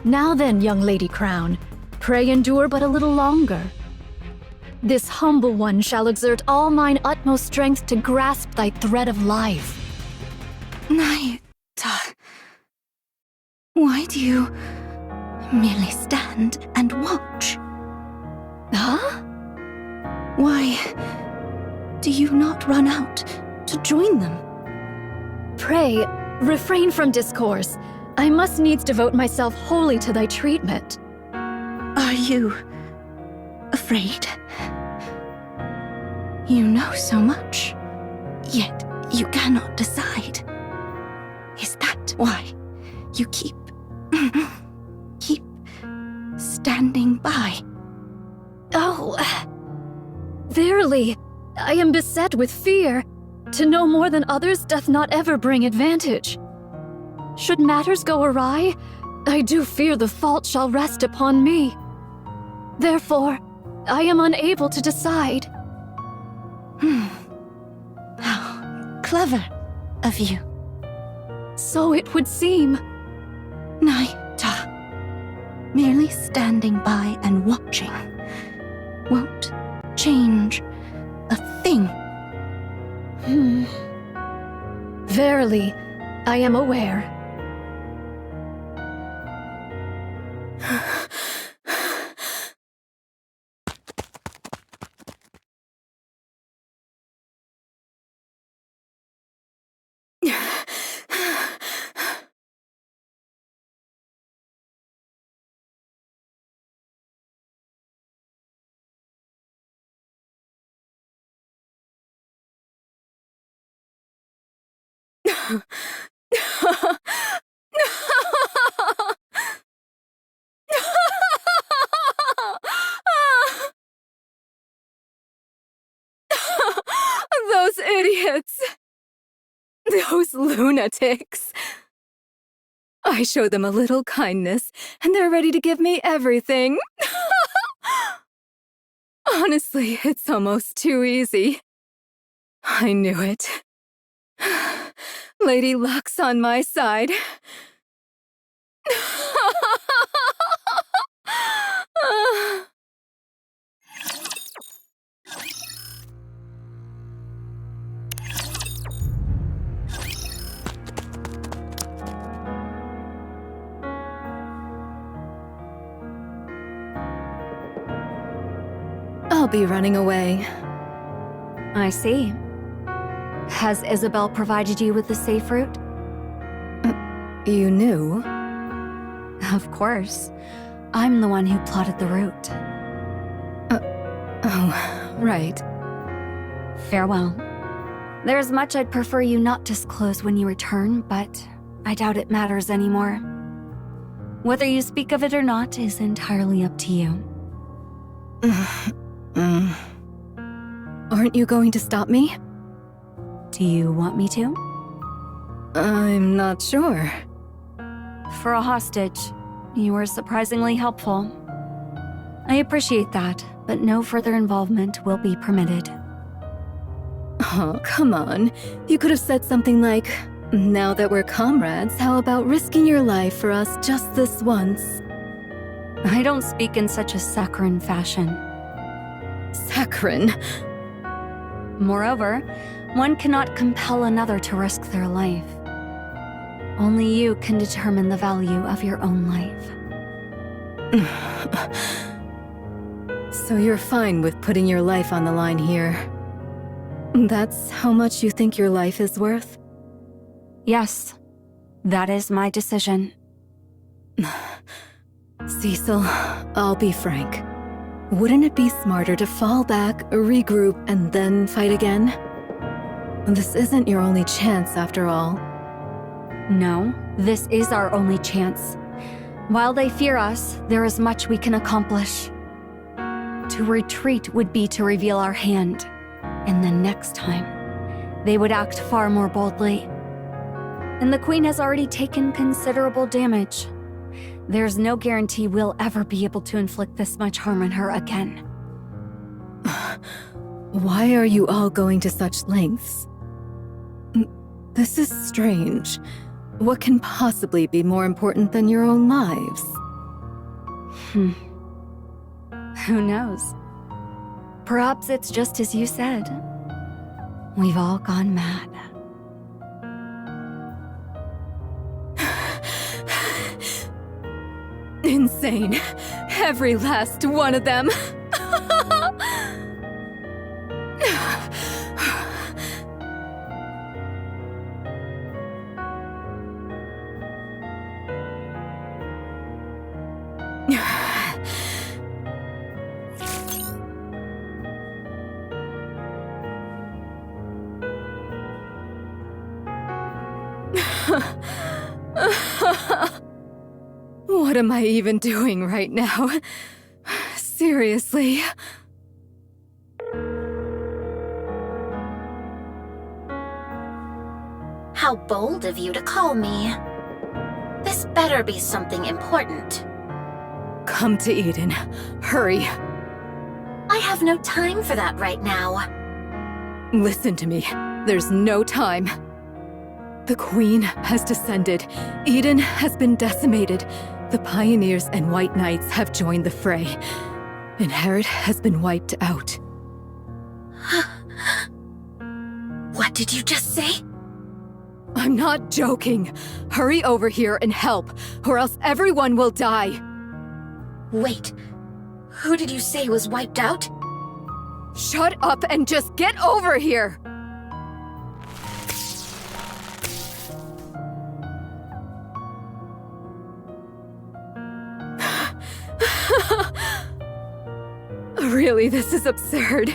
Now then, young Lady Crown, pray endure but a little longer. This humble one shall exert all mine utmost strength to grasp thy thread of life. Nayuta, why do you merely stand and watch? Huh? Why do you not run out to join them? Pray, refrain from discourse. I must needs devote myself wholly to thy treatment. Are you afraid? You know so much, yet you cannot decide. Is that why you keep standing by? Oh, verily, I am beset with fear. To know more than others doth not ever bring advantage. Should matters go awry, I do fear the fault shall rest upon me. Therefore, I am unable to decide. How clever of you. So it would seem. Naita, merely standing by and watching won't change a thing. Verily, I am aware. Those idiots! Those lunatics! I show them a little kindness, and they're ready to give me everything. Honestly, it's almost too easy. I knew it. Lady Luck's on my side. I'll be running away. I see. Has Isabel provided you with the safe route? You knew? Of course. I'm the one who plotted the route. Oh, right. Farewell. There's much I'd prefer you not disclose when you return, but I doubt it matters anymore. Whether you speak of it or not is entirely up to you. Aren't you going to stop me? Do you want me to? I'm not sure. For a hostage, you were surprisingly helpful. I appreciate that, but no further involvement will be permitted. Oh, come on. You could have said something like, now that we're comrades, how about risking your life for us just this once? I don't speak in such a saccharine fashion. Saccharine? Moreover, one cannot compel another to risk their life. Only you can determine the value of your own life. So you're fine with putting your life on the line here. That's how much you think your life is worth? Yes, that is my decision. Cecil, I'll be frank. Wouldn't it be smarter to fall back, regroup, and then fight again? This isn't your only chance, after all. No, this is our only chance. While they fear us, there is much we can accomplish. To retreat would be to reveal our hand, and then next time, they would act far more boldly. And the Queen has already taken considerable damage. There's no guarantee we'll ever be able to inflict this much harm on her again. Why are you all going to such lengths? This is strange. What can possibly be more important than your own lives? Who knows? Perhaps it's just as you said. We've all gone mad. Insane. Every last one of them. What am I even doing right now? Seriously? How bold of you to call me. This better be something important. Come to Eden. Hurry. I have no time for that right now. Listen to me. There's no time. The Queen has descended. Eden has been decimated. The Pioneers and White Knights have joined the fray. And Herod has been wiped out. What did you just say? I'm not joking. Hurry over here and help, or else everyone will die. Wait, who did you say was wiped out? Shut up and just get over here! Really, this is absurd.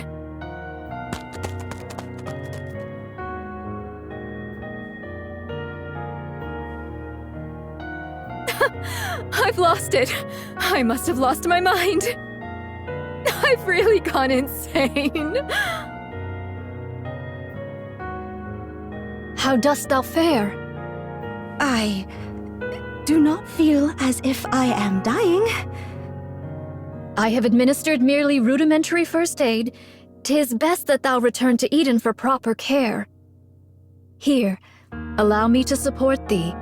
I've lost it. I must have lost my mind. I've really gone insane. How dost thou fare? I do not feel as if I am dying. I have administered merely rudimentary first aid. 'Tis best that thou return to Eden for proper care. Here, allow me to support thee.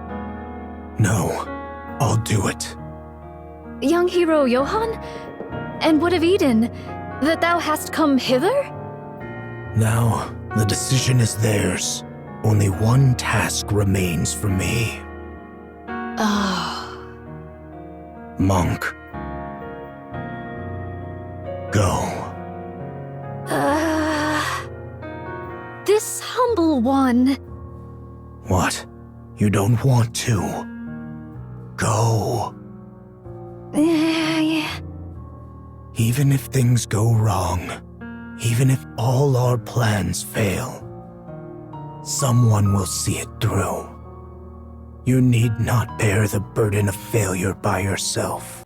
No, I'll do it. Young hero Johann? And what of Eden? That thou hast come hither? Now, the decision is theirs. Only one task remains for me. Monk. Go. This humble one. What? You don't want to? Go. Even if things go wrong, even if all our plans fail, someone will see it through. You need not bear the burden of failure by yourself.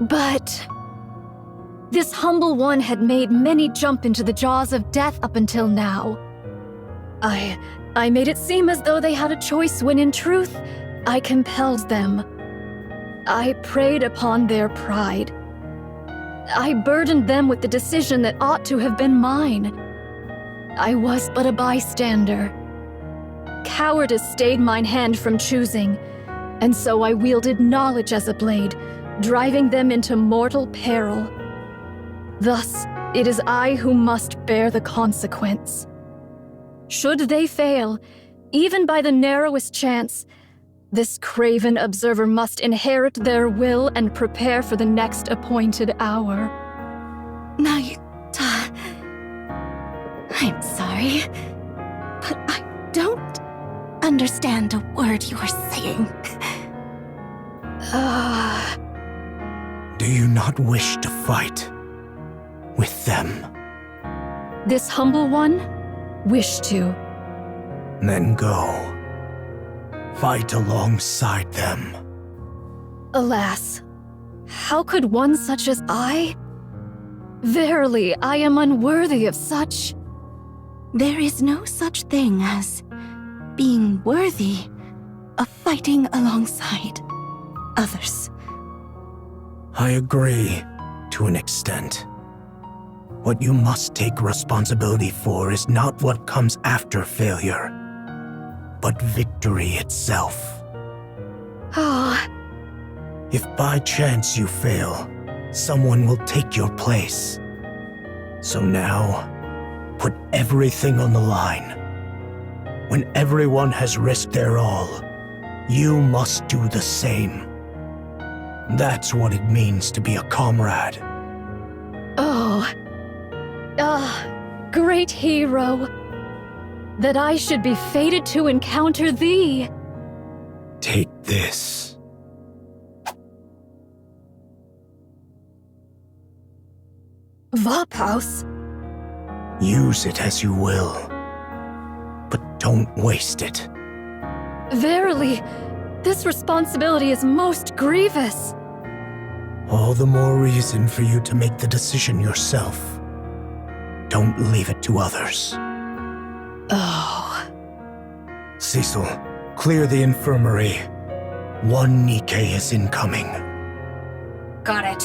But this humble one had made many jump into the jaws of death up until now. I made it seem as though they had a choice when in truth, I compelled them. I preyed upon their pride. I burdened them with the decision that ought to have been mine. I was but a bystander. Cowardice stayed mine hand from choosing, and so I wielded knowledge as a blade, driving them into mortal peril. Thus, it is I who must bear the consequence. Should they fail, even by the narrowest chance, This craven observer must inherit their will and prepare for the next appointed hour. Nayuta. I'm sorry, but I don't understand a word you are saying. Do you not wish to fight with them? This humble one, wish to. Then go. Fight alongside them. Alas, how could one such as I? Verily, I am unworthy of such. There is no such thing as being worthy of fighting alongside others. I agree, to an extent. What you must take responsibility for is not what comes after failure, but victory itself. If by chance you fail, someone will take your place. So now, put everything on the line. When everyone has risked their all, you must do the same. That's what it means to be a comrade. Great hero. That I should be fated to encounter thee. Take this. Vophouse? Use it as you will, but don't waste it. Verily, this responsibility is most grievous. All the more reason for you to make the decision yourself. Don't leave it to others. Cecil, clear the infirmary. One Nikke is incoming. Got it.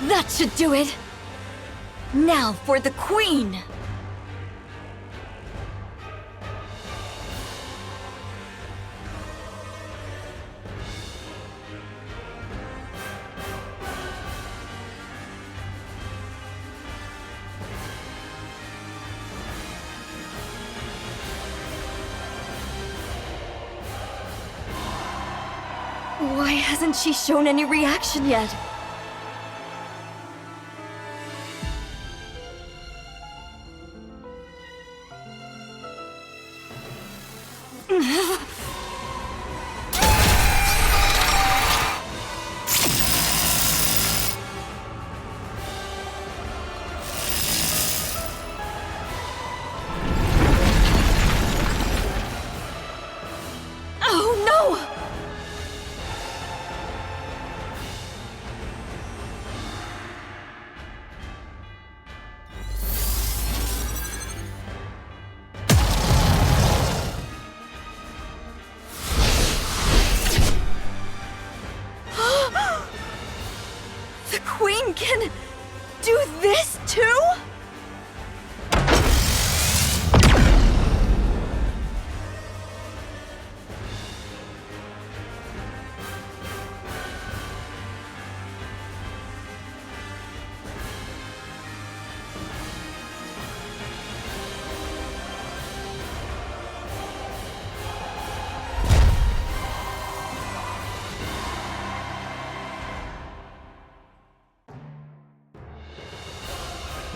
That should do it! Now for the Queen! Why hasn't she shown any reaction yet? The Queen can do this too?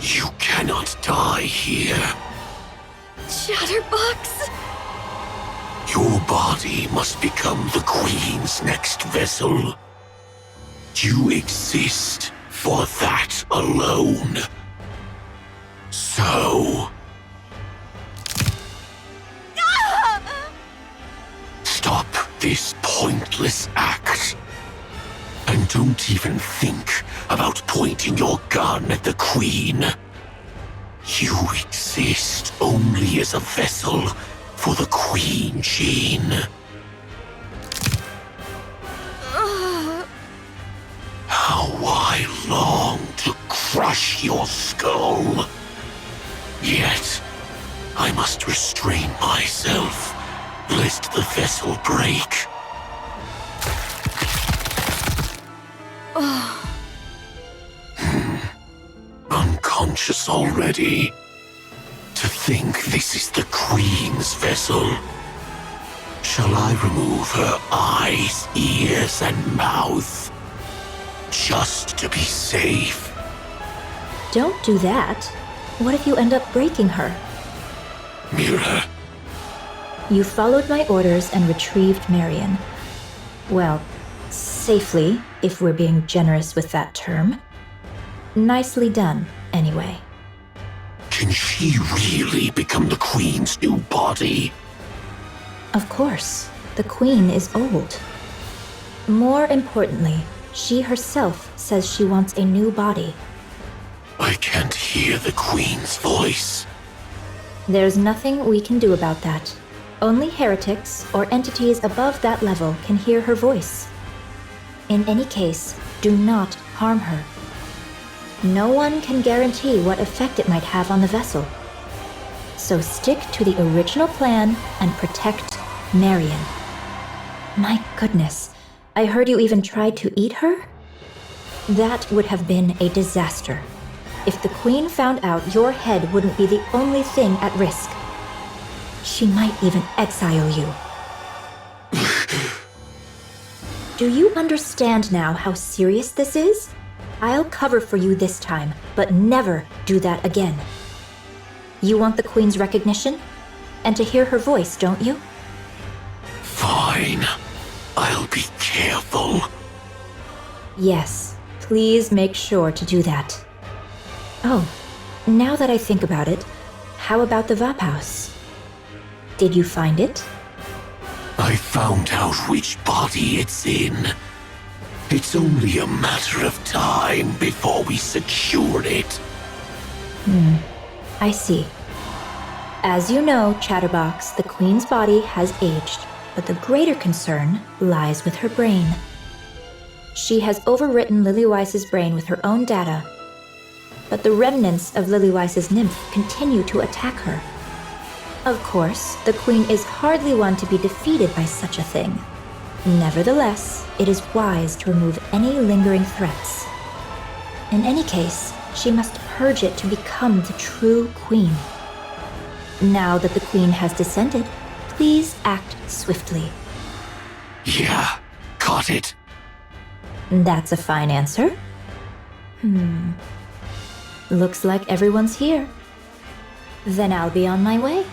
You cannot die here. Chatterbox? Your body must become the Queen's next vessel. You exist for that alone. So, this pointless act. And don't even think about pointing your gun at the Queen. You exist only as a vessel for the Queen, Jean. How I long to crush your skull. Yet, I must restrain myself, lest the vessel break. Unconscious already. To think this is the Queen's vessel. Shall I remove her eyes, ears, and mouth? Just to be safe. Don't do that. What if you end up breaking her? Mira. You followed my orders and retrieved Marion. Well, safely, if we're being generous with that term. Nicely done, anyway. Can she really become the Queen's new body? Of course. The Queen is old. More importantly, she herself says she wants a new body. I can't hear the Queen's voice. There's nothing we can do about that. Only heretics or entities above that level can hear her voice. In any case, do not harm her. No one can guarantee what effect it might have on the vessel. So stick to the original plan and protect Marion. My goodness, I heard you even tried to eat her? That would have been a disaster. If the Queen found out, your head wouldn't be the only thing at risk. She might even exile you. Do you understand now how serious this is? I'll cover for you this time, but never do that again. You want the Queen's recognition? And to hear her voice, don't you? Fine. I'll be careful. Yes, please make sure to do that. Oh, now that I think about it, how about the Vap House? Did you find it? I found out which body it's in. It's only a matter of time before we secure it. I see. As you know, Chatterbox, the Queen's body has aged, but the greater concern lies with her brain. She has overwritten Lillyweiss's brain with her own data, but the remnants of Lillyweiss's nymph continue to attack her. Of course, the Queen is hardly one to be defeated by such a thing. Nevertheless, it is wise to remove any lingering threats. In any case, she must purge it to become the true Queen. Now that the Queen has descended, please act swiftly. Yeah, got it. That's a fine answer. Looks like everyone's here. Then I'll be on my way.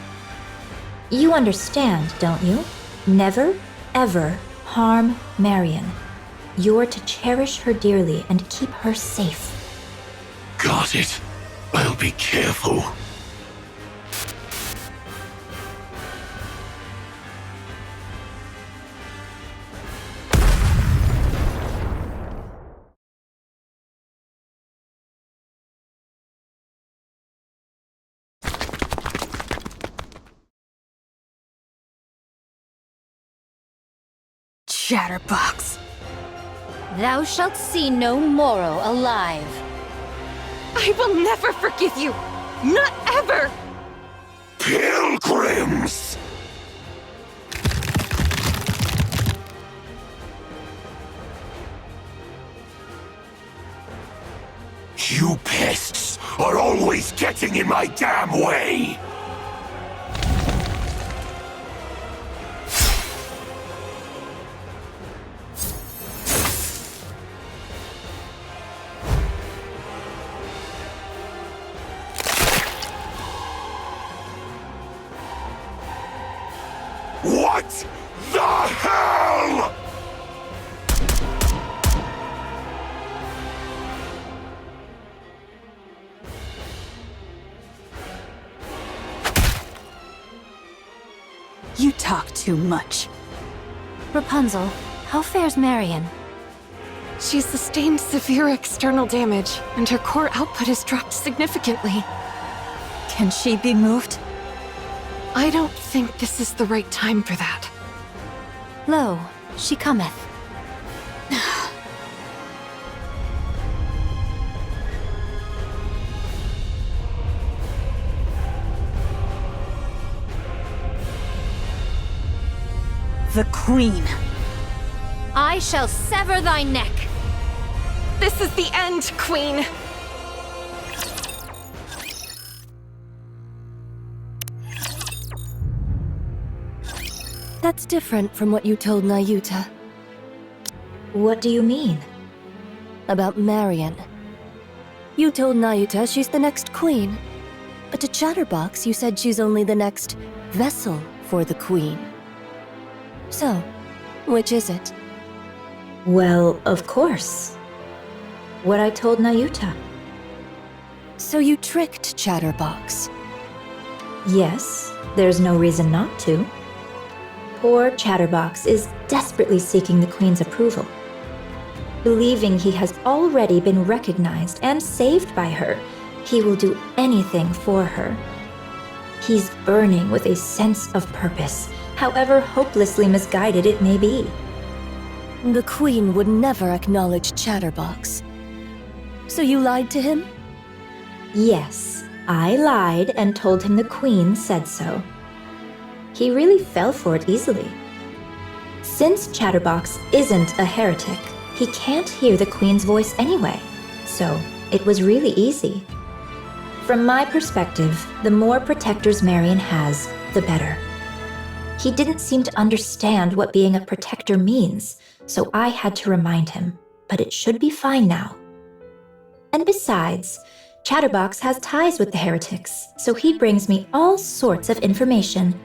You understand, don't you? Never, ever harm Marion. You're to cherish her dearly and keep her safe. Got it. I'll be careful. Chatterbox. Thou shalt see no Moro alive. I will never forgive you! Not ever! Pilgrims! You pests are always getting in my damn way! What the hell?! You talk too much. Rapunzel, how fares Marion? She sustained severe external damage, and her core output has dropped significantly. Can she be moved? I don't think this is the right time for that. Lo, she cometh. The Queen. I shall sever thy neck. This is the end, Queen! That's different from what you told Nayuta. What do you mean? About Marion. You told Nayuta she's the next queen. But to Chatterbox, you said she's only the next vessel for the queen. So, which is it? Well, of course. What I told Nayuta. So you tricked Chatterbox? Yes, there's no reason not to. Poor Chatterbox is desperately seeking the Queen's approval. Believing he has already been recognized and saved by her, he will do anything for her. He's burning with a sense of purpose, however hopelessly misguided it may be. The Queen would never acknowledge Chatterbox. So you lied to him? Yes, I lied and told him the Queen said so. He really fell for it easily. Since Chatterbox isn't a heretic, he can't hear the Queen's voice anyway, so it was really easy. From my perspective, the more protectors Marion has, the better. He didn't seem to understand what being a protector means, so I had to remind him, but it should be fine now. And besides, Chatterbox has ties with the heretics, so he brings me all sorts of information.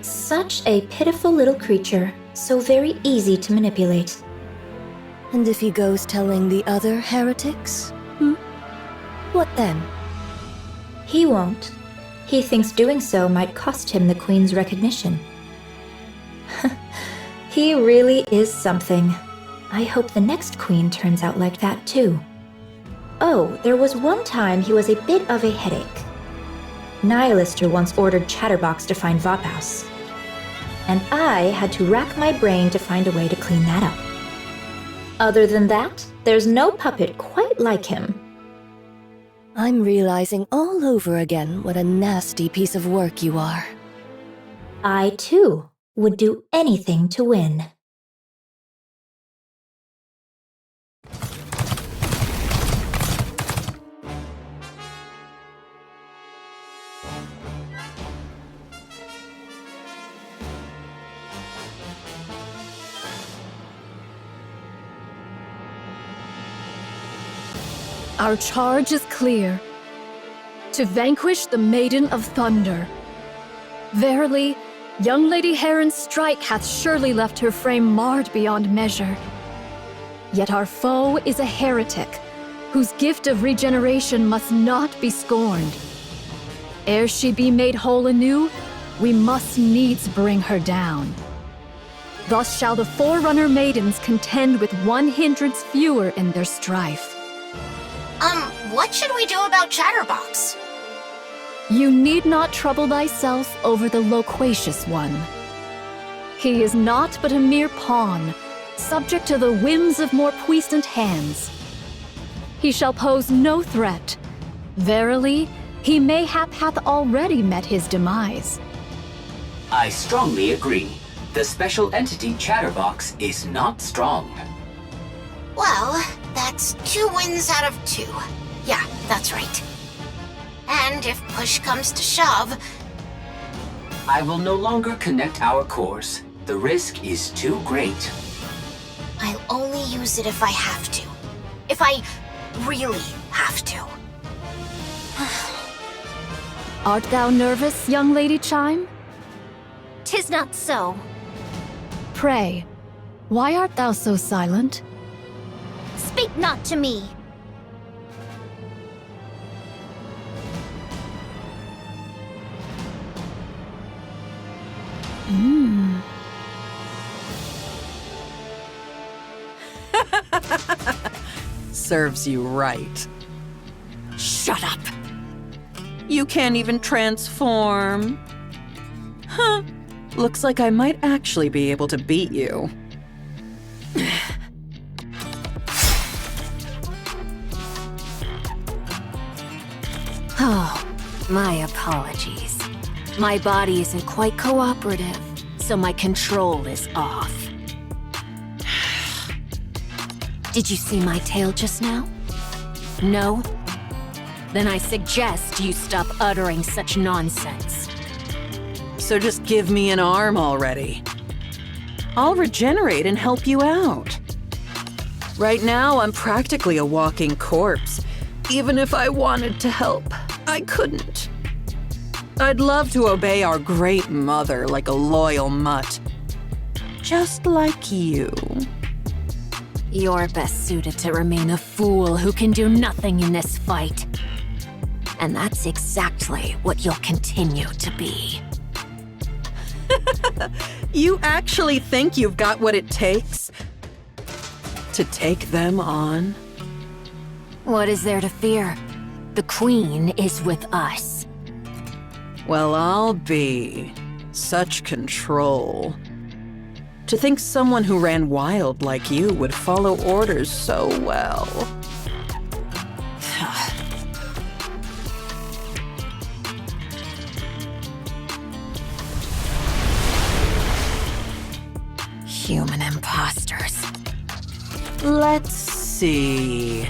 Such a pitiful little creature, so very easy to manipulate. And if he goes telling the other heretics? What then? He won't. He thinks doing so might cost him the Queen's recognition. He really is something. I hope the next Queen turns out like that too. Oh, there was one time he was a bit of a headache. Nihilister once ordered Chatterbox to find Vophouse. And I had to rack my brain to find a way to clean that up. Other than that, there's no puppet quite like him. I'm realizing all over again what a nasty piece of work you are. I, too, would do anything to win. Our charge is clear. To vanquish the Maiden of Thunder. Verily, young Lady Heron's strike hath surely left her frame marred beyond measure. Yet our foe is a heretic, whose gift of regeneration must not be scorned. Ere she be made whole anew, we must needs bring her down. Thus shall the Forerunner Maidens contend with one hindrance fewer in their strife. What should we do about Chatterbox? You need not trouble thyself over the loquacious one. He is not but a mere pawn, subject to the whims of more puissant hands. He shall pose no threat. Verily, he mayhap hath already met his demise. I strongly agree. The special entity Chatterbox is not strong. Well, that's 2 wins out of 2. Yeah, that's right. And if push comes to shove... I will no longer connect our cores. The risk is too great. I'll only use it if I have to. If I really have to. Art thou nervous, young Lady Chime? 'Tis not so. Pray, why art thou so silent? Speak not to me. serves you right. Shut up! You can't even transform. Huh. Looks like I might actually be able to beat you. Oh, my apologies. My body isn't quite cooperative, so my control is off. Did you see my tail just now? No? Then I suggest you stop uttering such nonsense. So just give me an arm already. I'll regenerate and help you out. Right now, I'm practically a walking corpse. Even if I wanted to help, I couldn't. I'd love to obey our great mother like a loyal mutt. Just like you. You're best suited to remain a fool who can do nothing in this fight. And that's exactly what you'll continue to be. You actually think you've got what it takes to take them on? What is there to fear? The Queen is with us. Well, I'll be. Such control. To think someone who ran wild like you would follow orders so well. Human imposters. Let's see.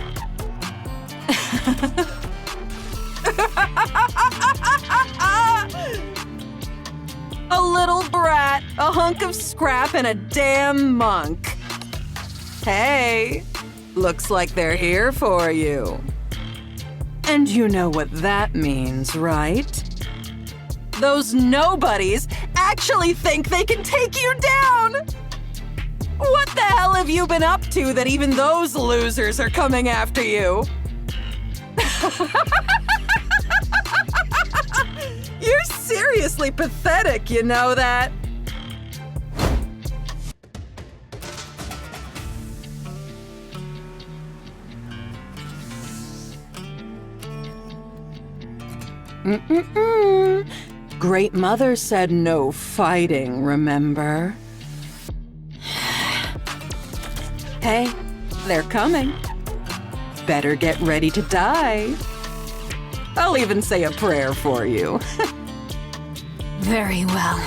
A little brat, a hunk of scrap, and a damn monk. Hey, looks like they're here for you. And you know what that means, right? Those nobodies actually think they can take you down! What the hell have you been up to that even those losers are coming after you? You're seriously pathetic, you know that? Great Mother said no fighting, remember? Hey, they're coming. Better get ready to die. I'll even say a prayer for you. Very well.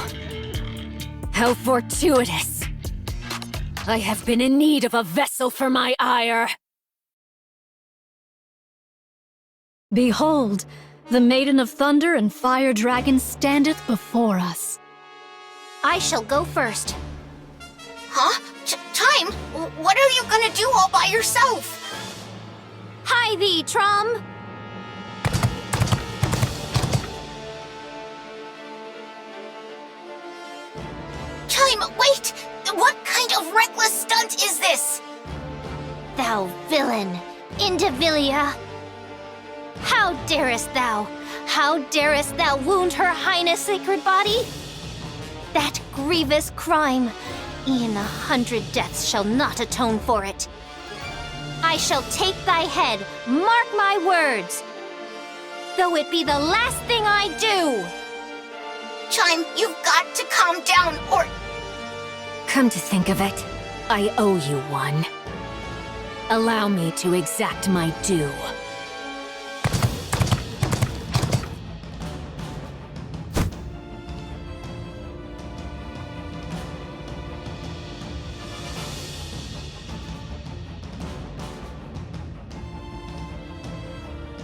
How fortuitous. I have been in need of a vessel for my ire. Behold, the Maiden of Thunder and Fire Dragon standeth before us. I shall go first. Huh? Time? What are you gonna do all by yourself? Hi thee, Trom! Time, wait! What kind of reckless stunt is this? Thou villain, Indivilia! How darest thou? How darest thou wound Her Highness' sacred body? That grievous crime, e'en 100 deaths shall not atone for it. I shall take thy head, mark my words, though it be the last thing I do. Chime, you've got to calm down, or... Come to think of it, I owe you one. Allow me to exact my due.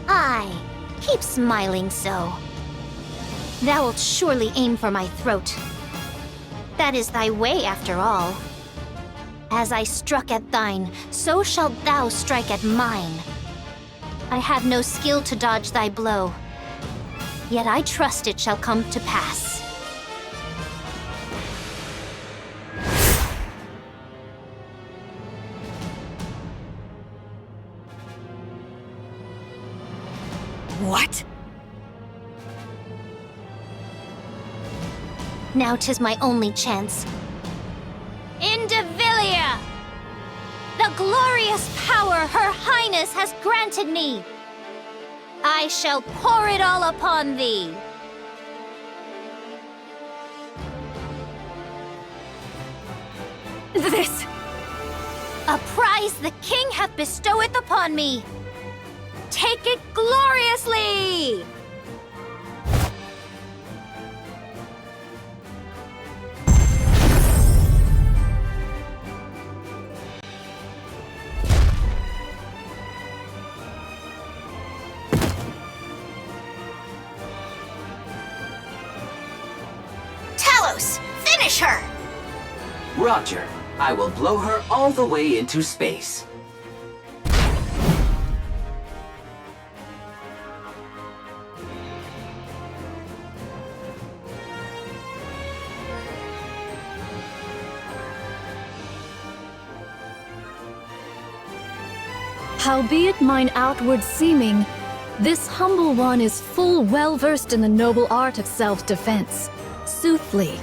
Aye, keep smiling so. Thou wilt surely aim for my throat. That is thy way, after all. As I struck at thine, so shalt thou strike at mine. I have no skill to dodge thy blow, yet I trust it shall come to pass. What? Now 'tis my only chance. Indivilia! the glorious power Her Highness has granted me. I shall pour it all upon thee. This! A prize the king hath bestoweth upon me. Take it gloriously! Talos, finish her! Roger. I will blow her all the way into space. Howbeit mine outward seeming, this humble one is full well versed in the noble art of self-defense. Soothly.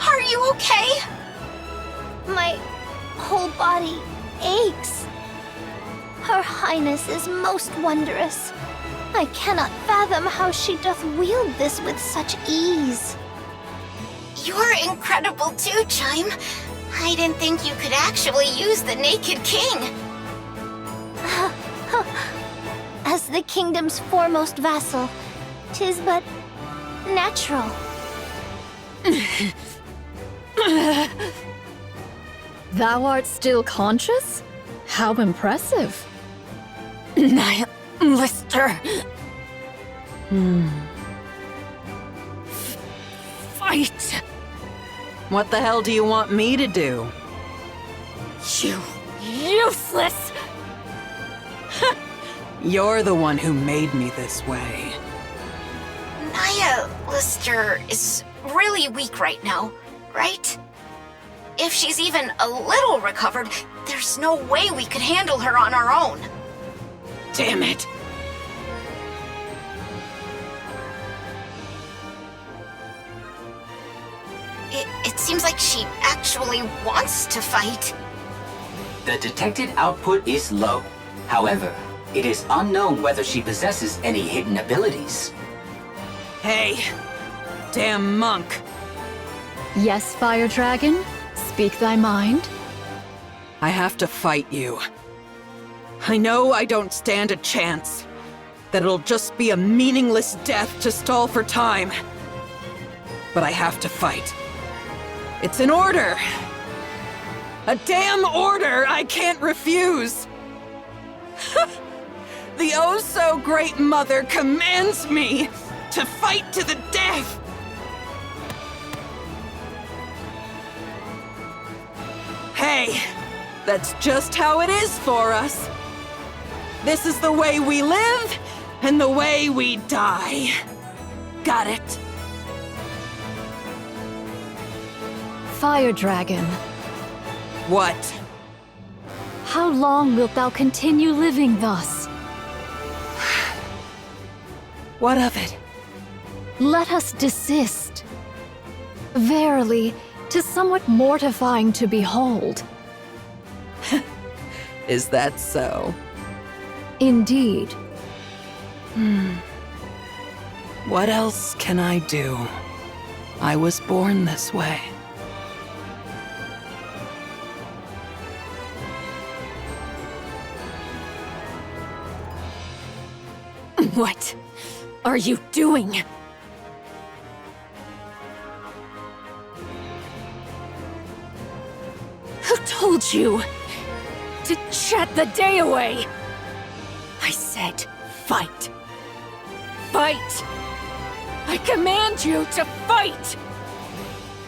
Are you okay? My whole body aches. Her Highness is most wondrous. I cannot fathom how she doth wield this with such ease. You're incredible too, Chime. I didn't think you could actually use the Naked King. As the kingdom's foremost vassal, 'tis but natural. Thou art still conscious? How impressive. Lister. Fight. What the hell do you want me to do? You useless! You're the one who made me this way. Naya Lister is really weak right now, right? If she's even a little recovered, there's no way we could handle her on our own. Damn it! It seems like she actually wants to fight. The detected output is low. However, it is unknown whether she possesses any hidden abilities. Hey! Damn monk! Yes, Fire Dragon? Speak thy mind. I have to fight you. I know I don't stand a chance. That it'll just be a meaningless death to stall for time. But I have to fight. It's an order! A damn order I can't refuse! The oh-so-great mother commands me to fight to the death! Hey, that's just how it is for us. This is the way we live, and the way we die. Got it? Fire Dragon. What? How long wilt thou continue living thus? What of it? Let us desist. Verily, 'tis somewhat mortifying to behold. Is that so? Indeed. What else can I do? I was born this way. What are you doing? Who told you to chat the day away? I said fight. Fight! I command you to fight!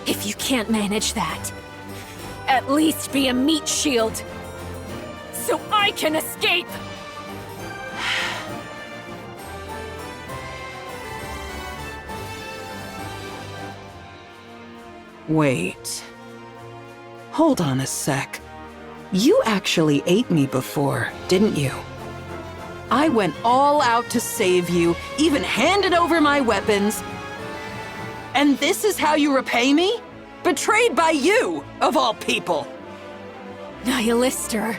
If you can't manage that, At least be a meat shield. So I can escape! Wait. Hold on a sec. You actually ate me before, didn't you? I went all out to save you, even handed over my weapons. And this is how you repay me? Betrayed by you, of all people! Nihilister,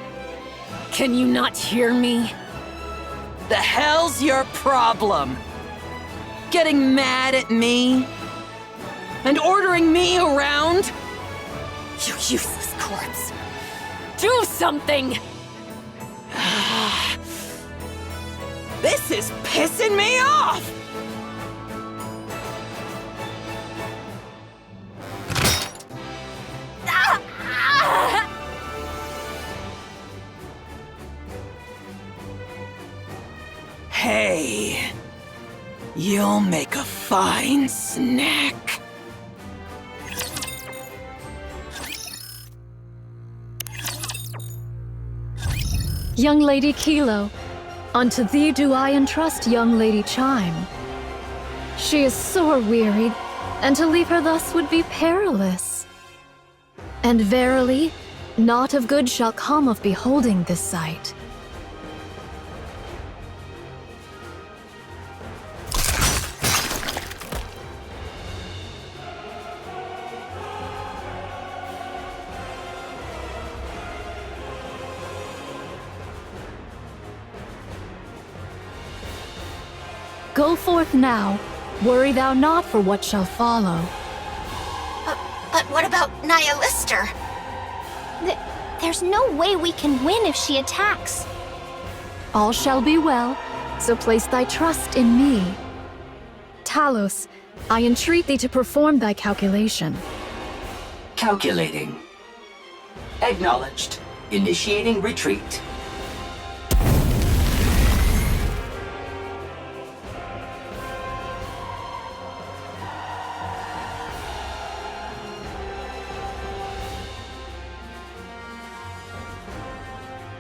can you not hear me? The hell's your problem? Getting mad at me? And ordering me around? You useless corpse! Do something! This is pissing me off! Hey, you'll make a fine snack. Young Lady Kilo, unto thee do I entrust young Lady Chime. She is sore wearied, and to leave her thus would be perilous. And verily, naught of good shall come of beholding this sight. Go forth now, worry thou not for what shall follow. But what about Nihilister? There's no way we can win if she attacks. All shall be well, so place thy trust in me. Talos, I entreat thee to perform thy calculation. Calculating. Acknowledged. Initiating retreat.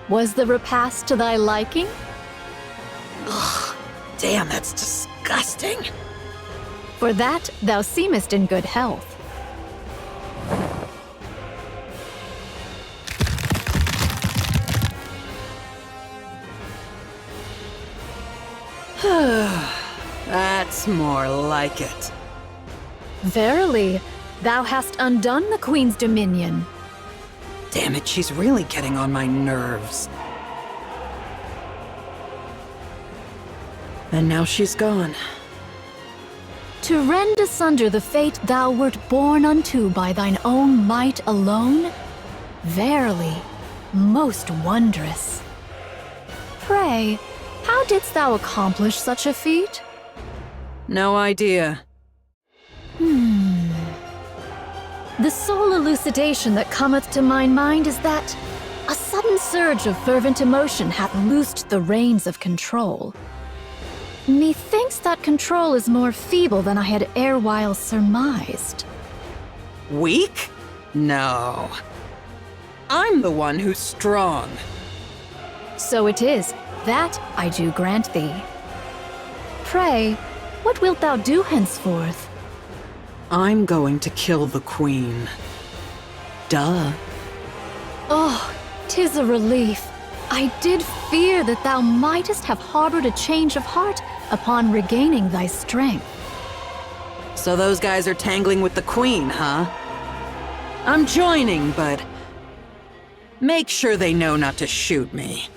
Was the repast to thy liking? Ugh, damn, that's disgusting. For that, thou seemest in good health. That's more like it. Verily, thou hast undone the Queen's dominion. Damn it, she's really getting on my nerves. And now she's gone. To rend asunder the fate thou wert born unto by thine own might alone? Verily, most wondrous. Pray, how didst thou accomplish such a feat? No idea. The sole elucidation that cometh to mine mind is that a sudden surge of fervent emotion hath loosed the reins of control. Methinks that control is more feeble than I had erewhile surmised. Weak? No. I'm the one who's strong. So it is, that I do grant thee. Pray, what wilt thou do henceforth? I'm going to kill the Queen. Duh. Oh, 'tis a relief. I did fear that thou mightest have harbored a change of heart upon regaining thy strength. So those guys are tangling with the Queen, huh? I'm joining, but make sure they know not to shoot me.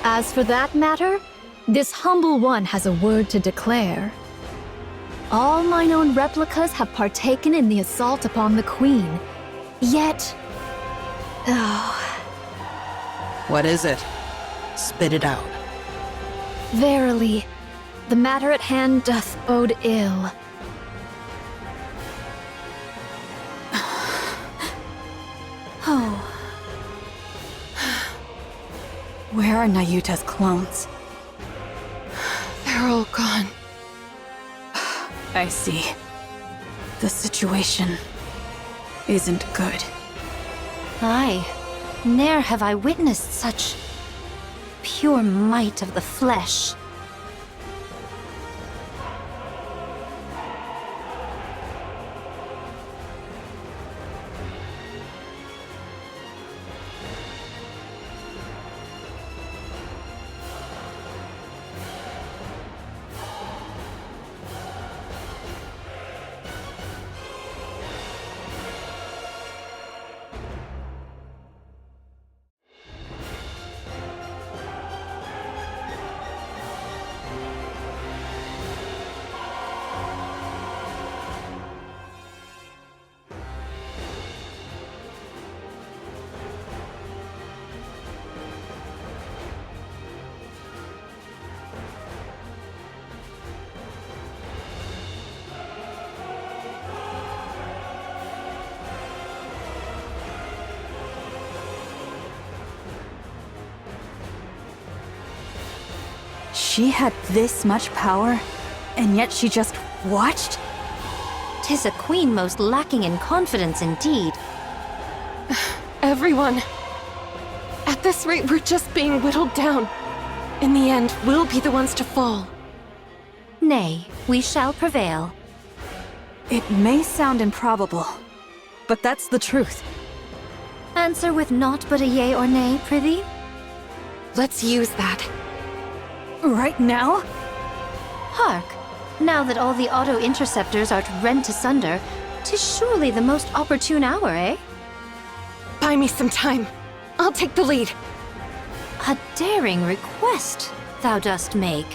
As for that matter, this humble one has a word to declare. All mine own replicas have partaken in the assault upon the Queen. Yet... What is it? Spit it out. Verily, the matter at hand doth bode ill. Oh. Where are Nayuta's clones? They're all gone. I see. The situation isn't good. Aye, ne'er have I witnessed such pure might of the flesh. She had this much power, and yet she just watched? 'Tis a queen most lacking in confidence indeed. Everyone. At this rate, we're just being whittled down. In the end, we'll be the ones to fall. Nay, we shall prevail. It may sound improbable, but that's the truth. Answer with naught but a yea or nay, prithee? Let's use that. Right now? Hark! Now that all the auto-interceptors are rent asunder, 'tis surely the most opportune hour, eh? Buy me some time. I'll take the lead. A daring request thou dost make.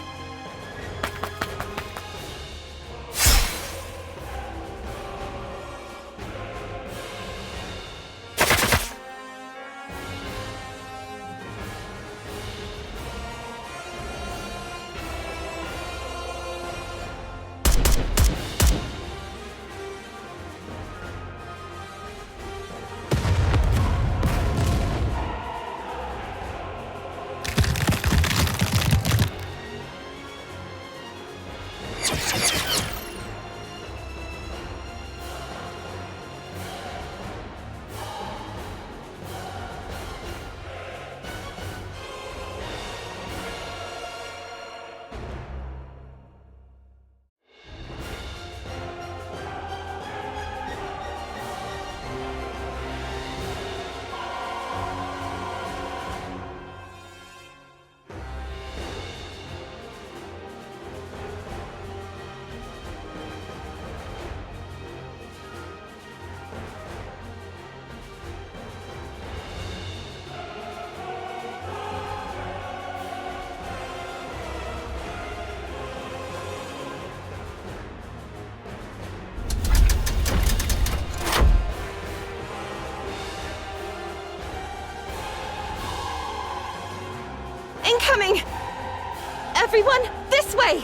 Incoming! Everyone, this way!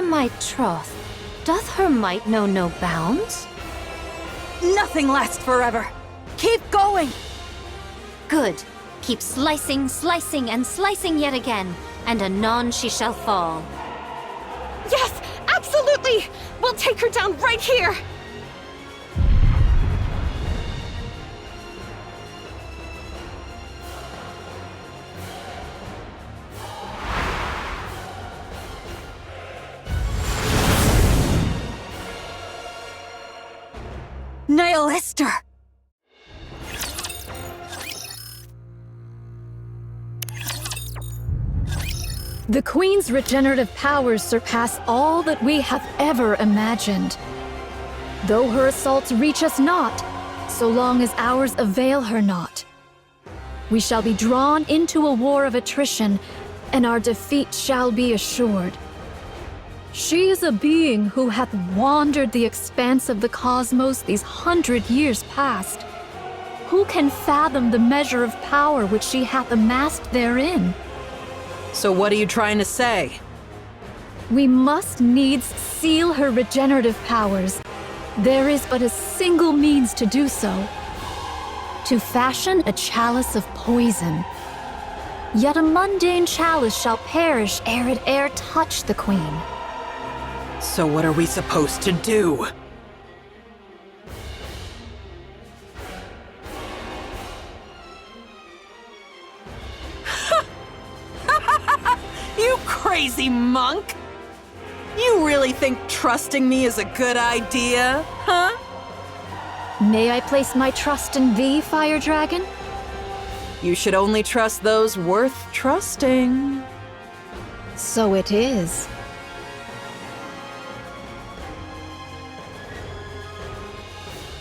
My troth, doth her might know no bounds? Nothing lasts forever. Keep going! Good. Keep slicing, slicing, and slicing yet again, and anon she shall fall. Yes, absolutely! We'll take her down right here! Nihilister! The Queen's regenerative powers surpass all that we have ever imagined. Though her assaults reach us not, so long as ours avail her not. We shall be drawn into a war of attrition, and our defeat shall be assured. She is a being who hath wandered the expanse of the cosmos these 100 years past. Who can fathom the measure of power which she hath amassed therein? So what are you trying to say? We must needs seal her regenerative powers. There is but a single means to do so. To fashion a chalice of poison. Yet a mundane chalice shall perish ere it e'er touch the queen. So what are we supposed to do? You crazy monk! You really think trusting me is a good idea, huh? May I place my trust in thee, Fire Dragon? You should only trust those worth trusting. So it is.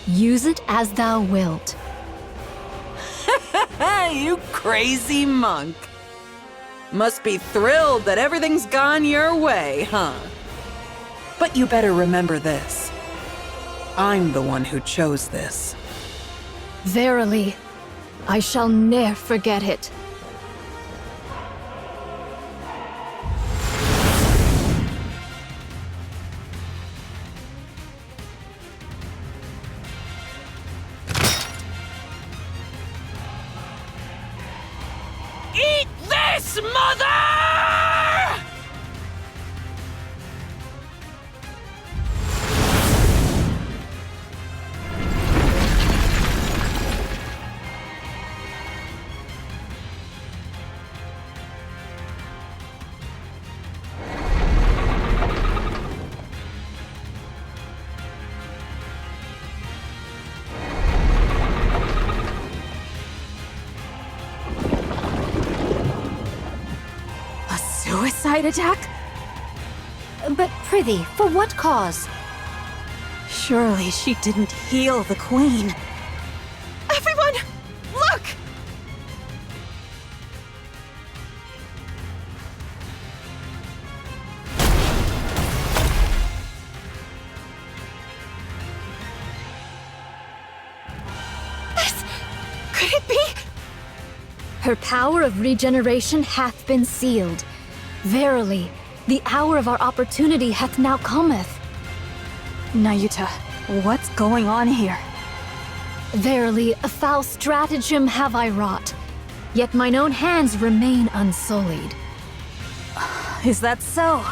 Use it as thou wilt. You crazy monk. Must be thrilled that everything's gone your way, huh? But you better remember this. I'm the one who chose this. Verily, I shall ne'er forget it. Eat this, mother! Suicide attack? But prithee, for what cause? Surely she didn't heal the queen. Everyone, look! This... could it be? Her power of regeneration hath been sealed. Verily, the hour of our opportunity hath now cometh. Nayuta, what's going on here? Verily, a foul stratagem have I wrought, yet mine own hands remain unsullied. Is that so?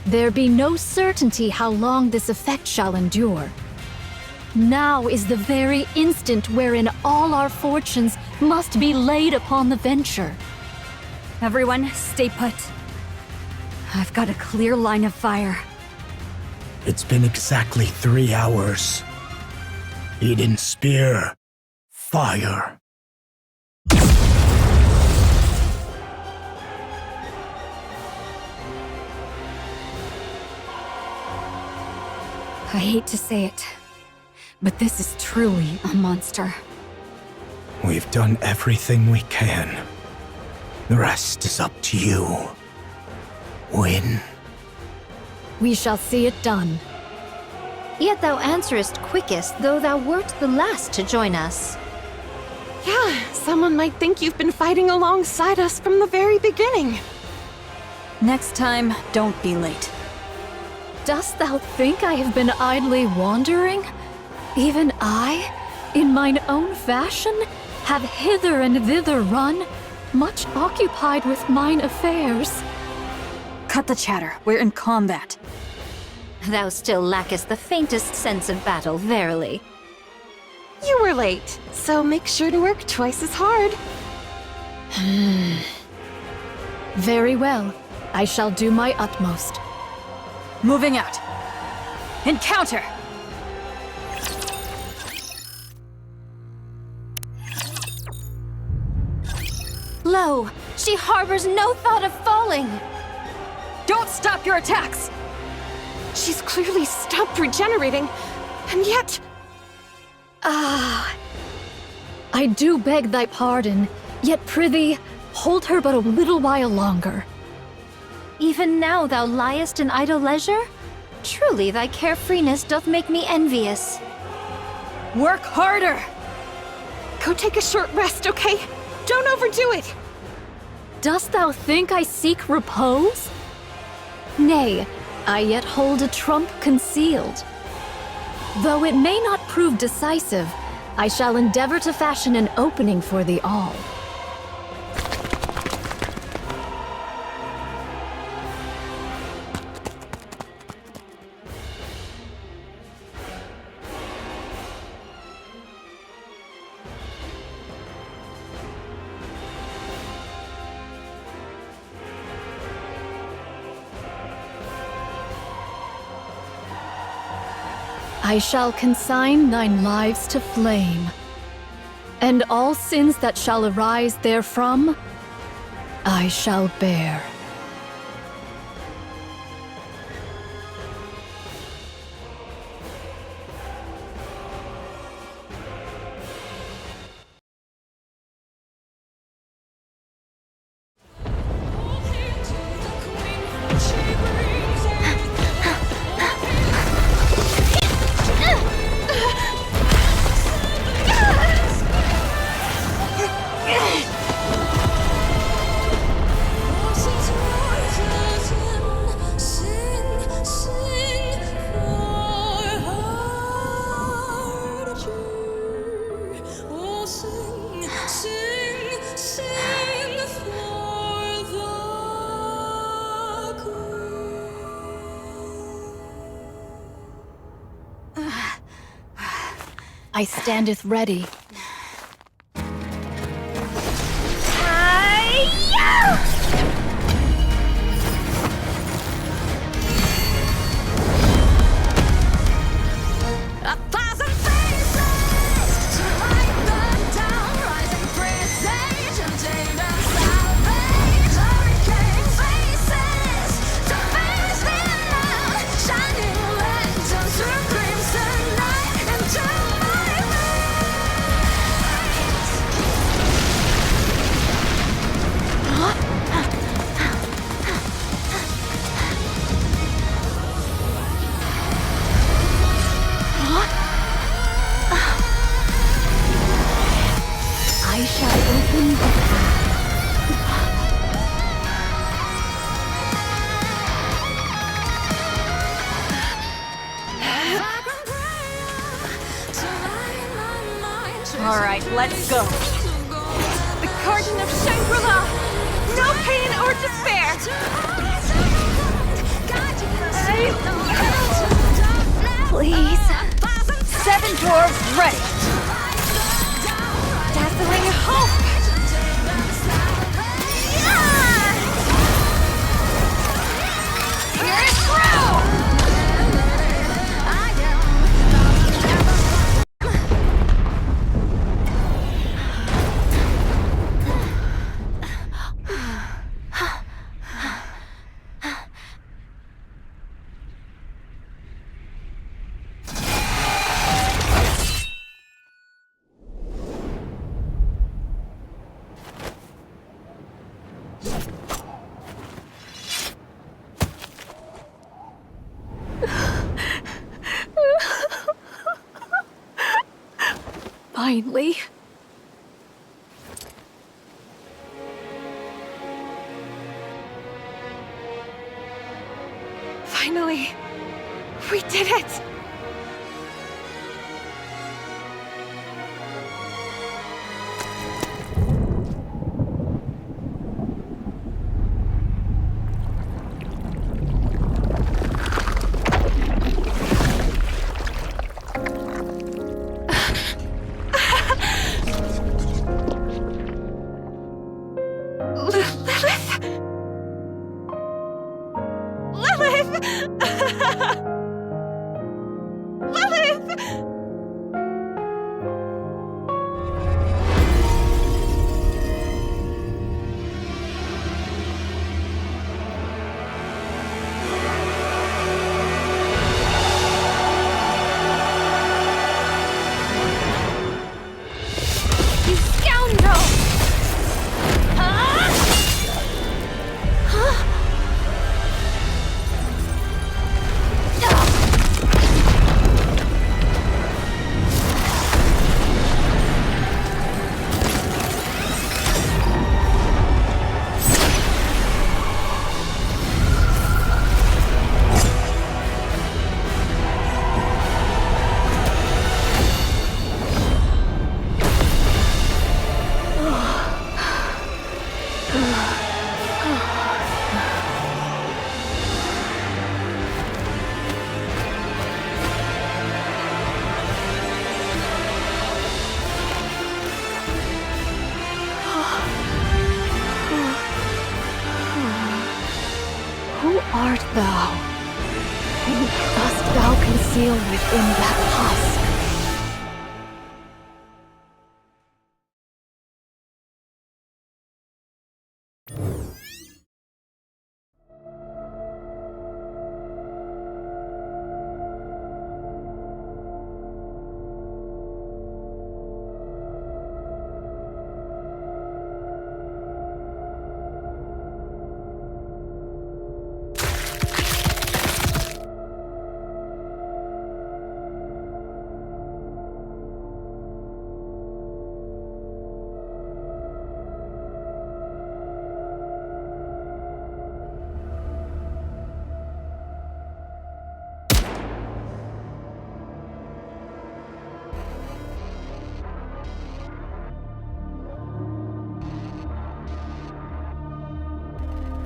There be no certainty how long this effect shall endure. Now is the very instant wherein all our fortunes must be laid upon the venture. Everyone, stay put. I've got a clear line of fire. It's been exactly 3 hours. Eden Spear. Fire. I hate to say it, but this is truly a monster. We've done everything we can. The rest is up to you. Win. We shall see it done. Yet thou answerest quickest, though thou wert the last to join us. Yeah, someone might think you've been fighting alongside us from the very beginning. Next time, don't be late. Dost thou think I have been idly wandering? Even I, in mine own fashion, have hither and thither run, much occupied with mine affairs. Cut the chatter. We're in combat. Thou still lackest the faintest sense of battle, verily. You were late, so make sure to work twice as hard. Very well. I shall do my utmost. Moving out. Encounter! Lo, she harbors no thought of falling. Don't stop your attacks! She's clearly stopped regenerating, and yet... I do beg thy pardon, yet prithee, hold her but a little while longer. Even now thou liest in idle leisure? Truly thy carefreeness doth make me envious. Work harder! Go take a short rest, okay? Don't overdo it! Dost thou think I seek repose? Nay, I yet hold a trump concealed. Though it may not prove decisive, I shall endeavor to fashion an opening for thee all. I shall consign thine lives to flame, and all sins that shall arise therefrom, I shall bear. I standeth ready. I shall open the path. All right, let's go. The Garden of Shangri-La! No pain or despair! Please. 7 dwarves ready. Dazzling hope! Here it through! Finally. Finally, we did it! Who art thou? Who dost thou conceal within that husk?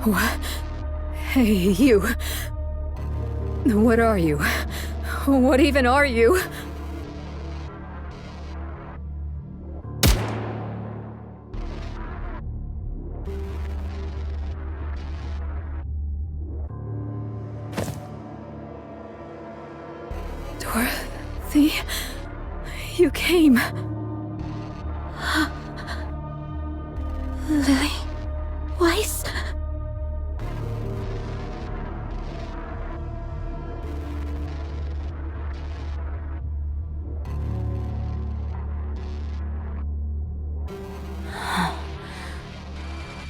What? Hey, you. What are you? What even are you? Dorothy, you came. Lily Weiss?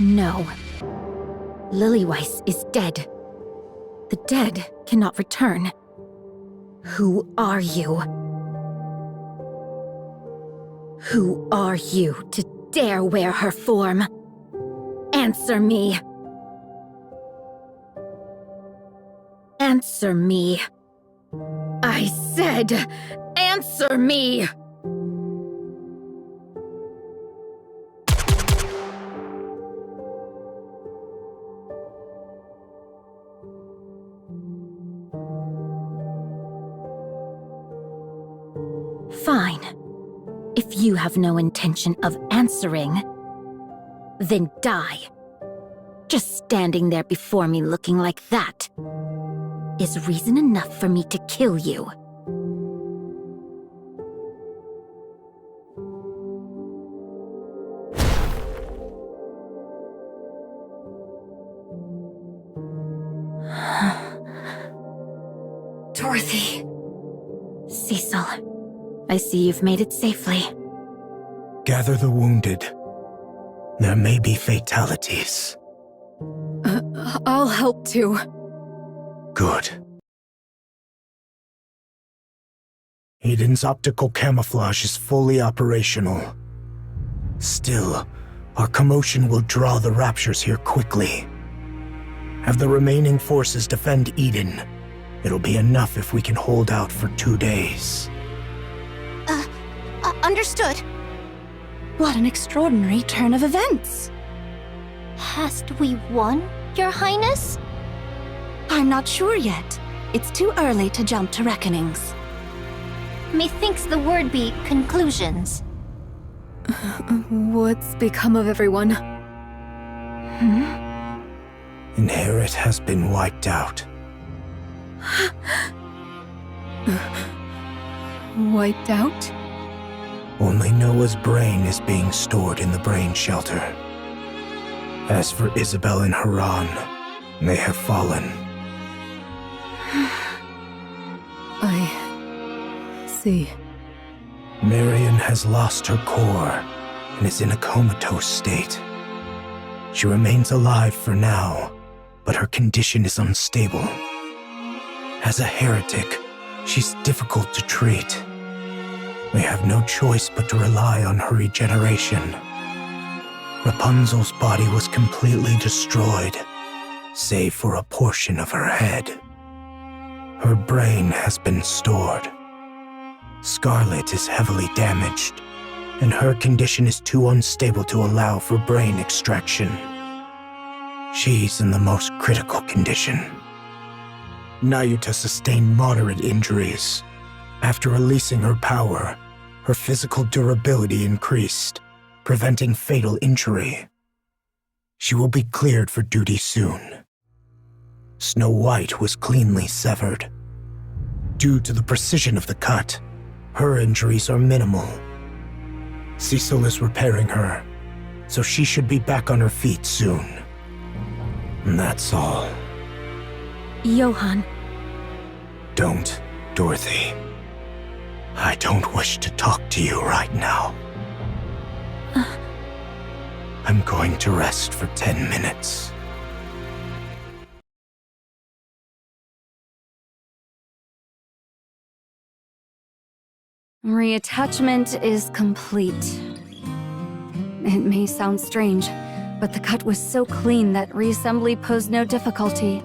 No. Lily Weiss is dead. The dead cannot return. Who are you? Who are you to dare wear her form? Answer me. Answer me. I said, answer me! Fine. If you have no intention of answering, then die. Just standing there before me looking like that is reason enough for me to kill you. Dorothy. Cecil, I see you've made it safely. Gather the wounded. There may be fatalities. I'll help too. Good. Eden's optical camouflage is fully operational. Still, our commotion will draw the Raptures here quickly. Have the remaining forces defend Eden. It'll be enough if we can hold out for 2 days. Understood. What an extraordinary turn of events. Hast we won, Your Highness? I'm not sure yet. It's too early to jump to reckonings. Methinks the word be conclusions. What's become of everyone? Inherit has been wiped out. Wiped out? Only Noah's brain is being stored in the brain shelter. As for Isabel and Haran, they have fallen. I see. Marion has lost her core and is in a comatose state. She remains alive for now, but her condition is unstable. As a heretic, she's difficult to treat. We have no choice but to rely on her regeneration. Rapunzel's body was completely destroyed, save for a portion of her head. Her brain has been stored. Scarlet is heavily damaged, and her condition is too unstable to allow for brain extraction. She's in the most critical condition. Nayuta sustained moderate injuries. After releasing her power, her physical durability increased, preventing fatal injury. She will be cleared for duty soon. Snow White was cleanly severed. Due to the precision of the cut, her injuries are minimal. Cecil is repairing her, so she should be back on her feet soon. And that's all. Johann. Don't, Dorothy. I don't wish to talk to you right now. I'm going to rest for 10 minutes. Reattachment is complete. It may sound strange, but the cut was so clean that reassembly posed no difficulty.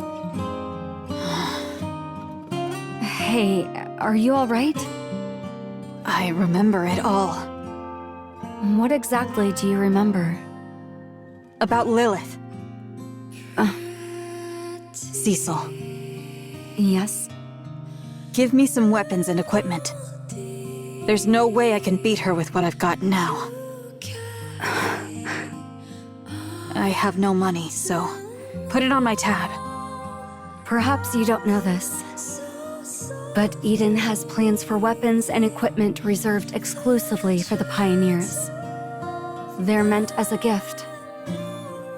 Hey, are you alright? I remember it all. What exactly do you remember? About Lilith. Cecil. Yes? Give me some weapons and equipment. There's no way I can beat her with what I've got now. I have no money, so put it on my tab. Perhaps you don't know this, but Eden has plans for weapons and equipment reserved exclusively for the Pioneers. They're meant as a gift,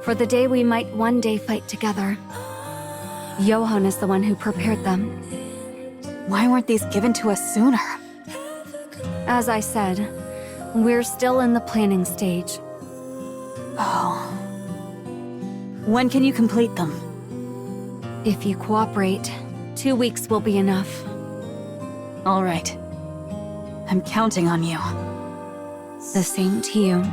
for the day we might one day fight together. Johann is the one who prepared them. Why weren't these given to us sooner? As I said, we're still in the planning stage. Oh. When can you complete them? If you cooperate, 2 weeks will be enough. All right. I'm counting on you. The same to you.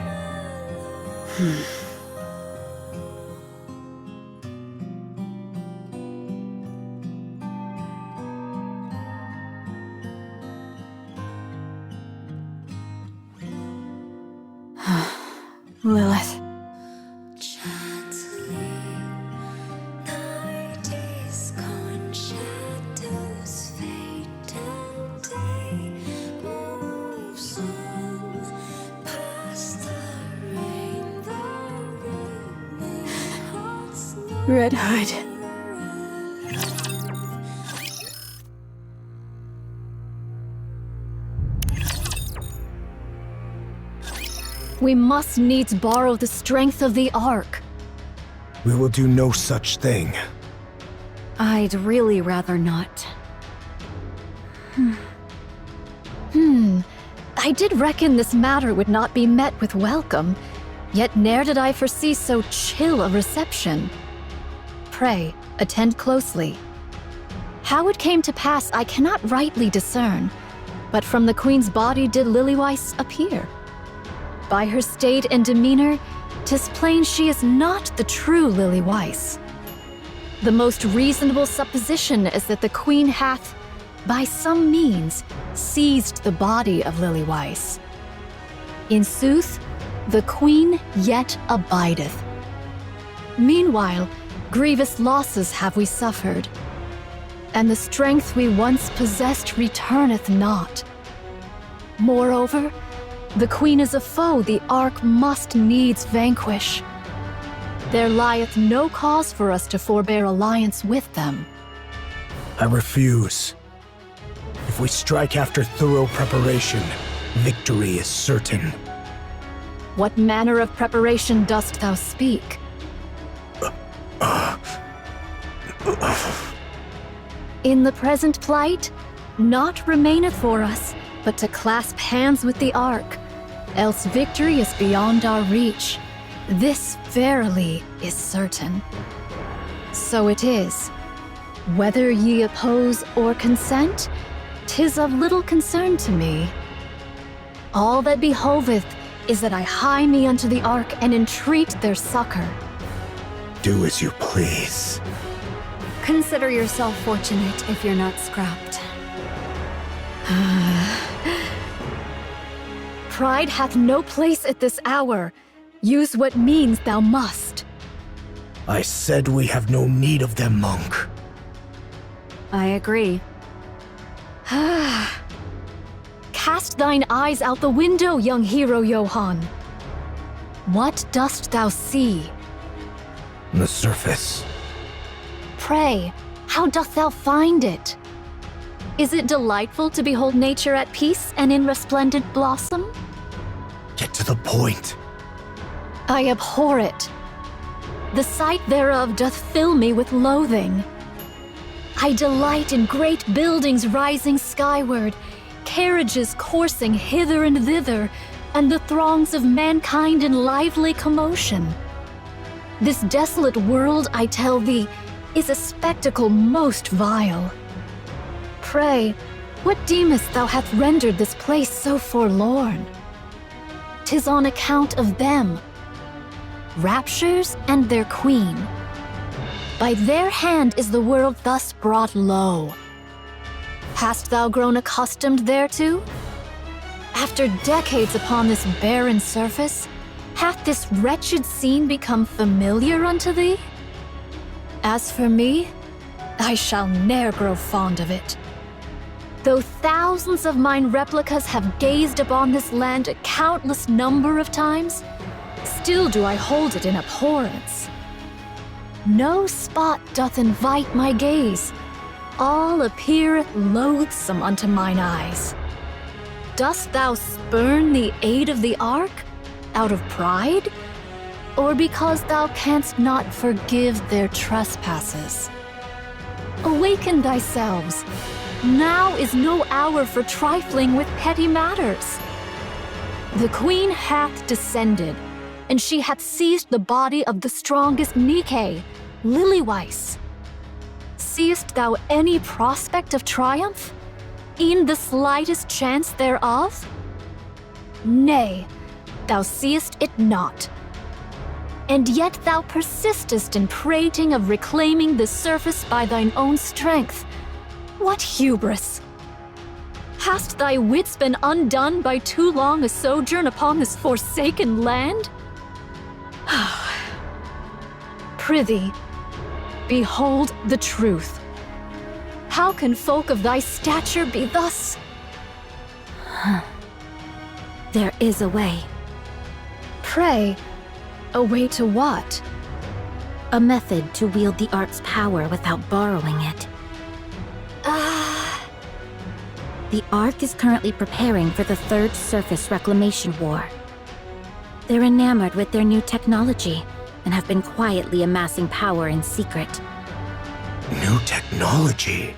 Lilith. Red Hood. We must needs borrow the strength of the Ark. We will do no such thing. I'd really rather not. I did reckon this matter would not be met with welcome, yet ne'er did I foresee so chill a reception. Pray, attend closely. How it came to pass I cannot rightly discern, but from the Queen's body did Lilyweiss appear. By her state and demeanor, 'tis plain she is not the true Lilyweiss. The most reasonable supposition is that the Queen hath, by some means, seized the body of Lilyweiss. In sooth, the Queen yet abideth. Meanwhile, grievous losses have we suffered, and the strength we once possessed returneth not. Moreover, the Queen is a foe the Ark must needs vanquish. There lieth no cause for us to forbear alliance with them. I refuse. If we strike after thorough preparation, victory is certain. What manner of preparation dost thou speak? In the present plight, naught remaineth for us but to clasp hands with the Ark, else victory is beyond our reach. This verily is certain. So it is. Whether ye oppose or consent, 'tis of little concern to me. All that behoveth is that I hie me unto the Ark and entreat their succor. Do as you please. Consider yourself fortunate if you're not scrapped. Pride hath no place at this hour. Use what means thou must. I said we have no need of them, monk. I agree. Cast thine eyes out the window, young hero Johann. What dost thou see? The surface. Pray, how doth thou find it? Is it delightful to behold nature at peace and in resplendent blossom? Get to the point. I abhor it. The sight thereof doth fill me with loathing. I delight in great buildings rising skyward, carriages coursing hither and thither, and the throngs of mankind in lively commotion. This desolate world, I tell thee, is a spectacle most vile. Pray, what deemest thou hath rendered this place so forlorn? 'Tis on account of them, Raptures and their queen. By their hand is the world thus brought low. Hast thou grown accustomed thereto? After decades upon this barren surface, hath this wretched scene become familiar unto thee? As for me, I shall ne'er grow fond of it. Though thousands of mine replicas have gazed upon this land a countless number of times, still do I hold it in abhorrence. No spot doth invite my gaze, all appeareth loathsome unto mine eyes. Dost thou spurn the aid of the Ark, out of pride, or because thou canst not forgive their trespasses? Awaken thyselves. Now is no hour for trifling with petty matters. The queen hath descended, and she hath seized the body of the strongest Nike, Lilyweiss. Seest thou any prospect of triumph? E'en the slightest chance thereof? Nay, thou seest it not. And yet thou persistest in prating of reclaiming the surface by thine own strength. What hubris! Hast thy wits been undone by too long a sojourn upon this forsaken land? Prithee, behold the truth. How can folk of thy stature be thus? There is a way. Pray, a way to what? A method to wield the Ark's power without borrowing it. The Ark is currently preparing for the Third Surface Reclamation War. They're enamored with their new technology and have been quietly amassing power in secret. New technology?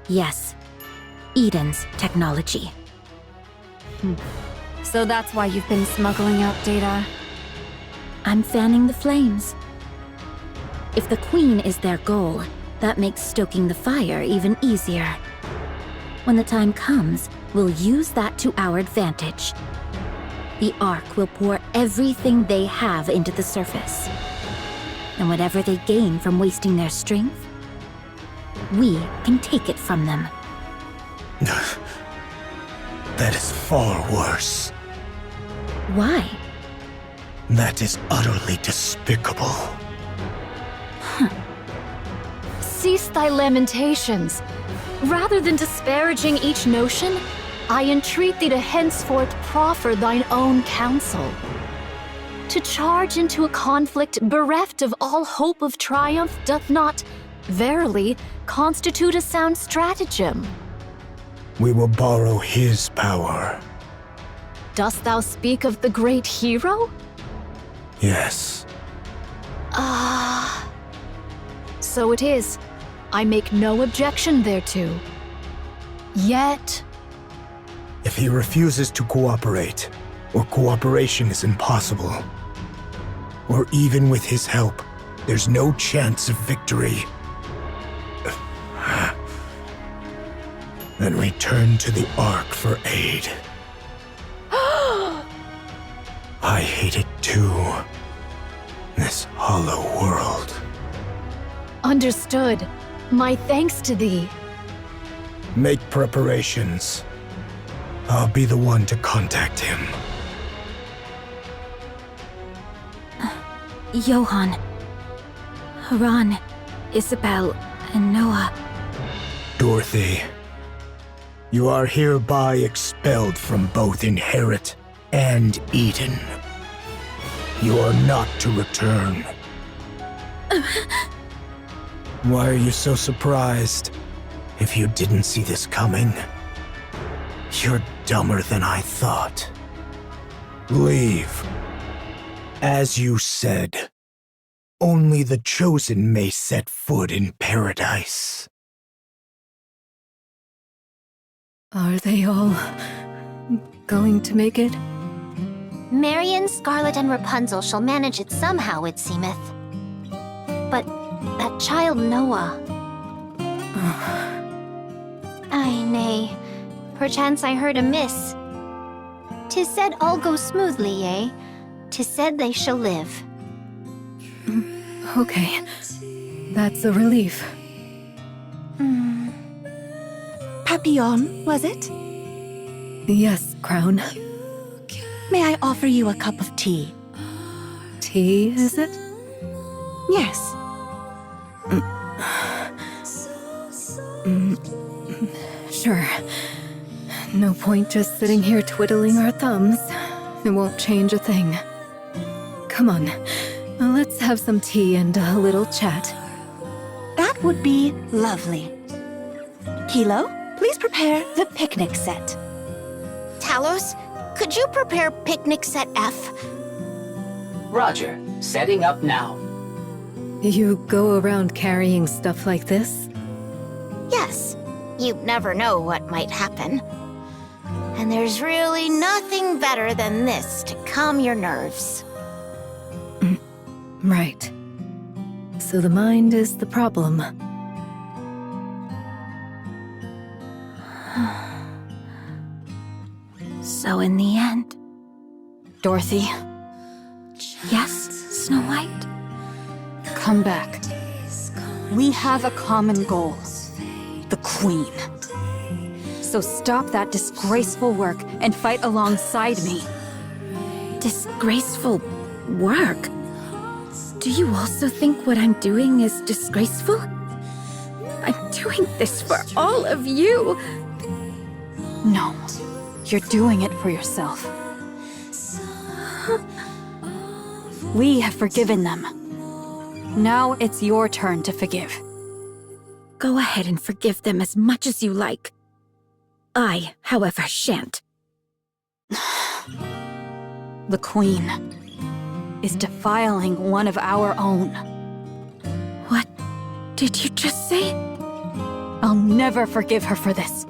Yes, Eden's technology. So that's why you've been smuggling out data? I'm fanning the flames. If the Queen is their goal, that makes stoking the fire even easier. When the time comes, we'll use that to our advantage. The Ark will pour everything they have into the surface. And whatever they gain from wasting their strength, we can take it from them. That is far worse. Why? That is utterly despicable. Cease thy lamentations. Rather than disparaging each notion, I entreat thee to henceforth proffer thine own counsel. To charge into a conflict bereft of all hope of triumph doth not, verily, constitute a sound stratagem. We will borrow his power. Dost thou speak of the great hero? Yes. So it is. I make no objection thereto. Yet... If he refuses to cooperate, or cooperation is impossible, or even with his help, there's no chance of victory, then return to the Ark for aid. I hate it too. This hollow world. Understood. My thanks to thee. Make preparations. I'll be the one to contact him. Johann, Haran, Isabel, and Noah. Dorothy, you are hereby expelled from both Inherit and Eden. You are not to return. Why are you so surprised? If you didn't see this coming, you're dumber than I thought. Leave. As you said, only the chosen may set foot in paradise. Are they all going to make it? Marion, Scarlet, and Rapunzel shall manage it somehow, it seemeth. But that child Noah... Ay, nay. Perchance I heard amiss. 'Tis said all goes smoothly, yea. 'Tis said they shall live. Okay. That's a relief. Papillon, was it? Yes, Crown. May I offer you a cup of tea? Tea, is it? Yes. Sure. No point just sitting here twiddling our thumbs. It won't change a thing. Come on, let's have some tea and a little chat. That would be lovely. Kilo, please prepare the picnic set. Talos, could you prepare picnic set F? Roger, setting up now. You go around carrying stuff like this? Yes. You never know what might happen. And there's really nothing better than this to calm your nerves. Right. So the mind is the problem. So in the end... Dorothy, Yes, Snow White? come back. We have a common goal. The Queen. So stop that disgraceful work and fight alongside me. Disgraceful work? Do you also think what I'm doing is disgraceful? I'm doing this for all of you. No, you're doing it for yourself. We have forgiven them. Now it's your turn to forgive. Go ahead and forgive them as much as you like. I, however, shan't. The Queen is defiling one of our own. What did you just say? I'll never forgive her for this.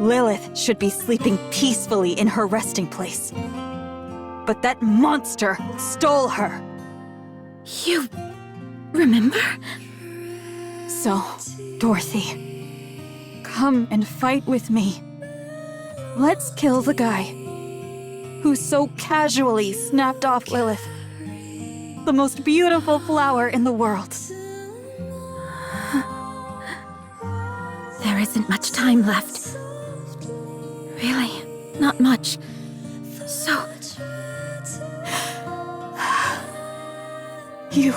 Lilith should be sleeping peacefully in her resting place. But that monster stole her. You remember? So, Dorothy, come and fight with me. Let's kill the guy who so casually snapped off Lilith, the most beautiful flower in the world. There isn't much time left. Really, not much. So... You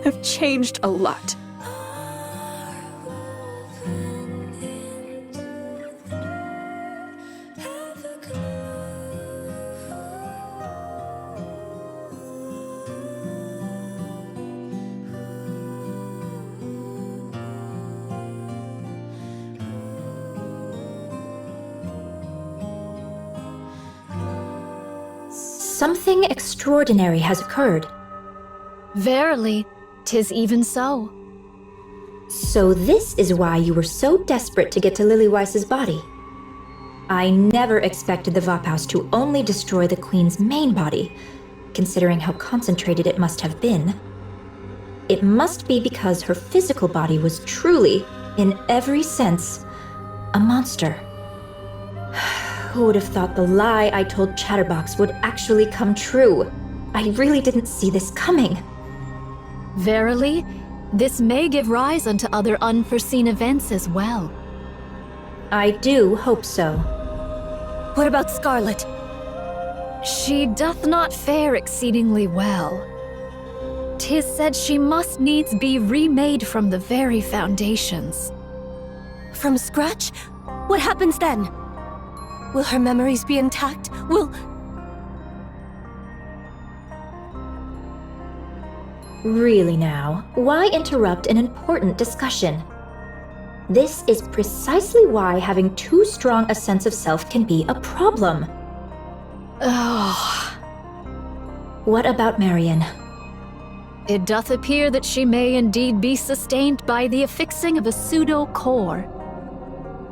have changed a lot. Something extraordinary has occurred. Verily, 'tis even so. So this is why you were so desperate to get to Lillyweiss's body. I never expected the Vophouse to only destroy the Queen's main body, considering how concentrated it must have been. It must be because her physical body was truly, in every sense, a monster. Who would have thought the lie I told Chatterbox would actually come true? I really didn't see this coming. Verily, this may give rise unto other unforeseen events as well. I do hope so. What about Scarlet? She doth not fare exceedingly well. 'Tis said she must needs be remade from the very foundations. From scratch? What happens then? Will her memories be intact? Really now, why interrupt an important discussion? This is precisely why having too strong a sense of self can be a problem. Oh. What about Marion? It doth appear that she may indeed be sustained by the affixing of a pseudo-core.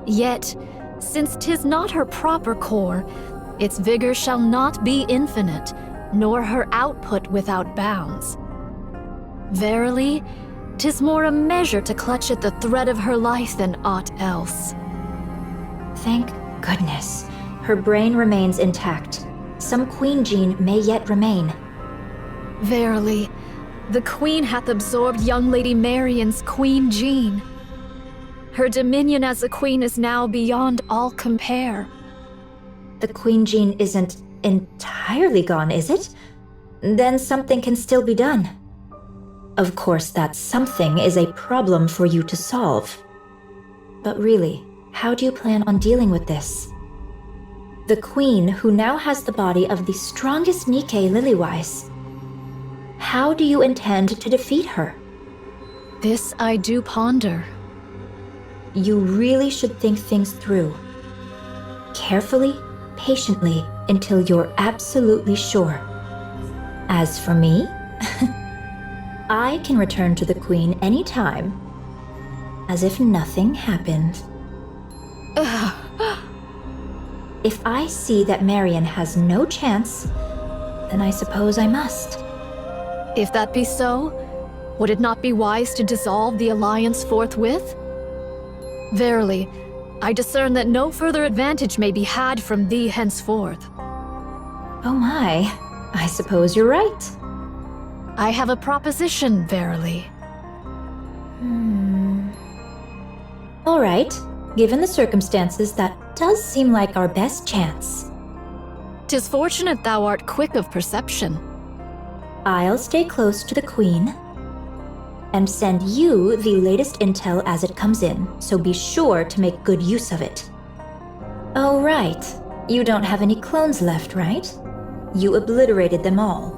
Yet, since 'tis not her proper core, its vigor shall not be infinite, nor her output without bounds. Verily, 'tis more a measure to clutch at the thread of her life than aught else. Thank goodness. Her brain remains intact. Some queen gene may yet remain. Verily, the queen hath absorbed young Lady Marion's queen gene. Her dominion as a queen is now beyond all compare. The queen gene isn't entirely gone, is it? Then something can still be done. Of course, that something is a problem for you to solve. But really, how do you plan on dealing with this? The queen, who now has the body of the strongest Nikke Lilywise. How do you intend to defeat her? This I do ponder. You really should think things through. Carefully, patiently, until you're absolutely sure. As for me, I can return to the Queen anytime, as if nothing happened. If I see that Marion has no chance, then I suppose I must. If that be so, would it not be wise to dissolve the alliance forthwith? Verily, I discern that no further advantage may be had from thee henceforth. Oh my, I suppose you're right. I have a proposition, verily. All right, given the circumstances, that does seem like our best chance. 'Tis fortunate thou art quick of perception. I'll stay close to the Queen and send you the latest intel as it comes in, so be sure to make good use of it. Oh, right. You don't have any clones left, right? You obliterated them all.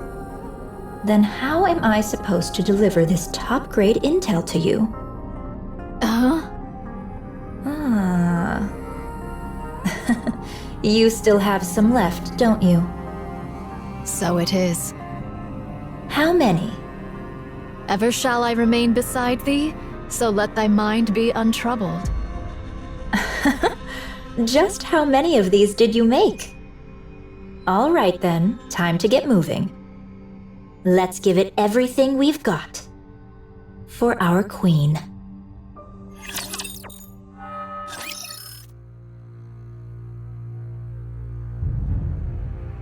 Then how am I supposed to deliver this top-grade intel to you? You still have some left, don't you? So it is. How many? Ever shall I remain beside thee, so let thy mind be untroubled. Just how many of these did you make? All right then, time to get moving. Let's give it everything we've got. For our Queen.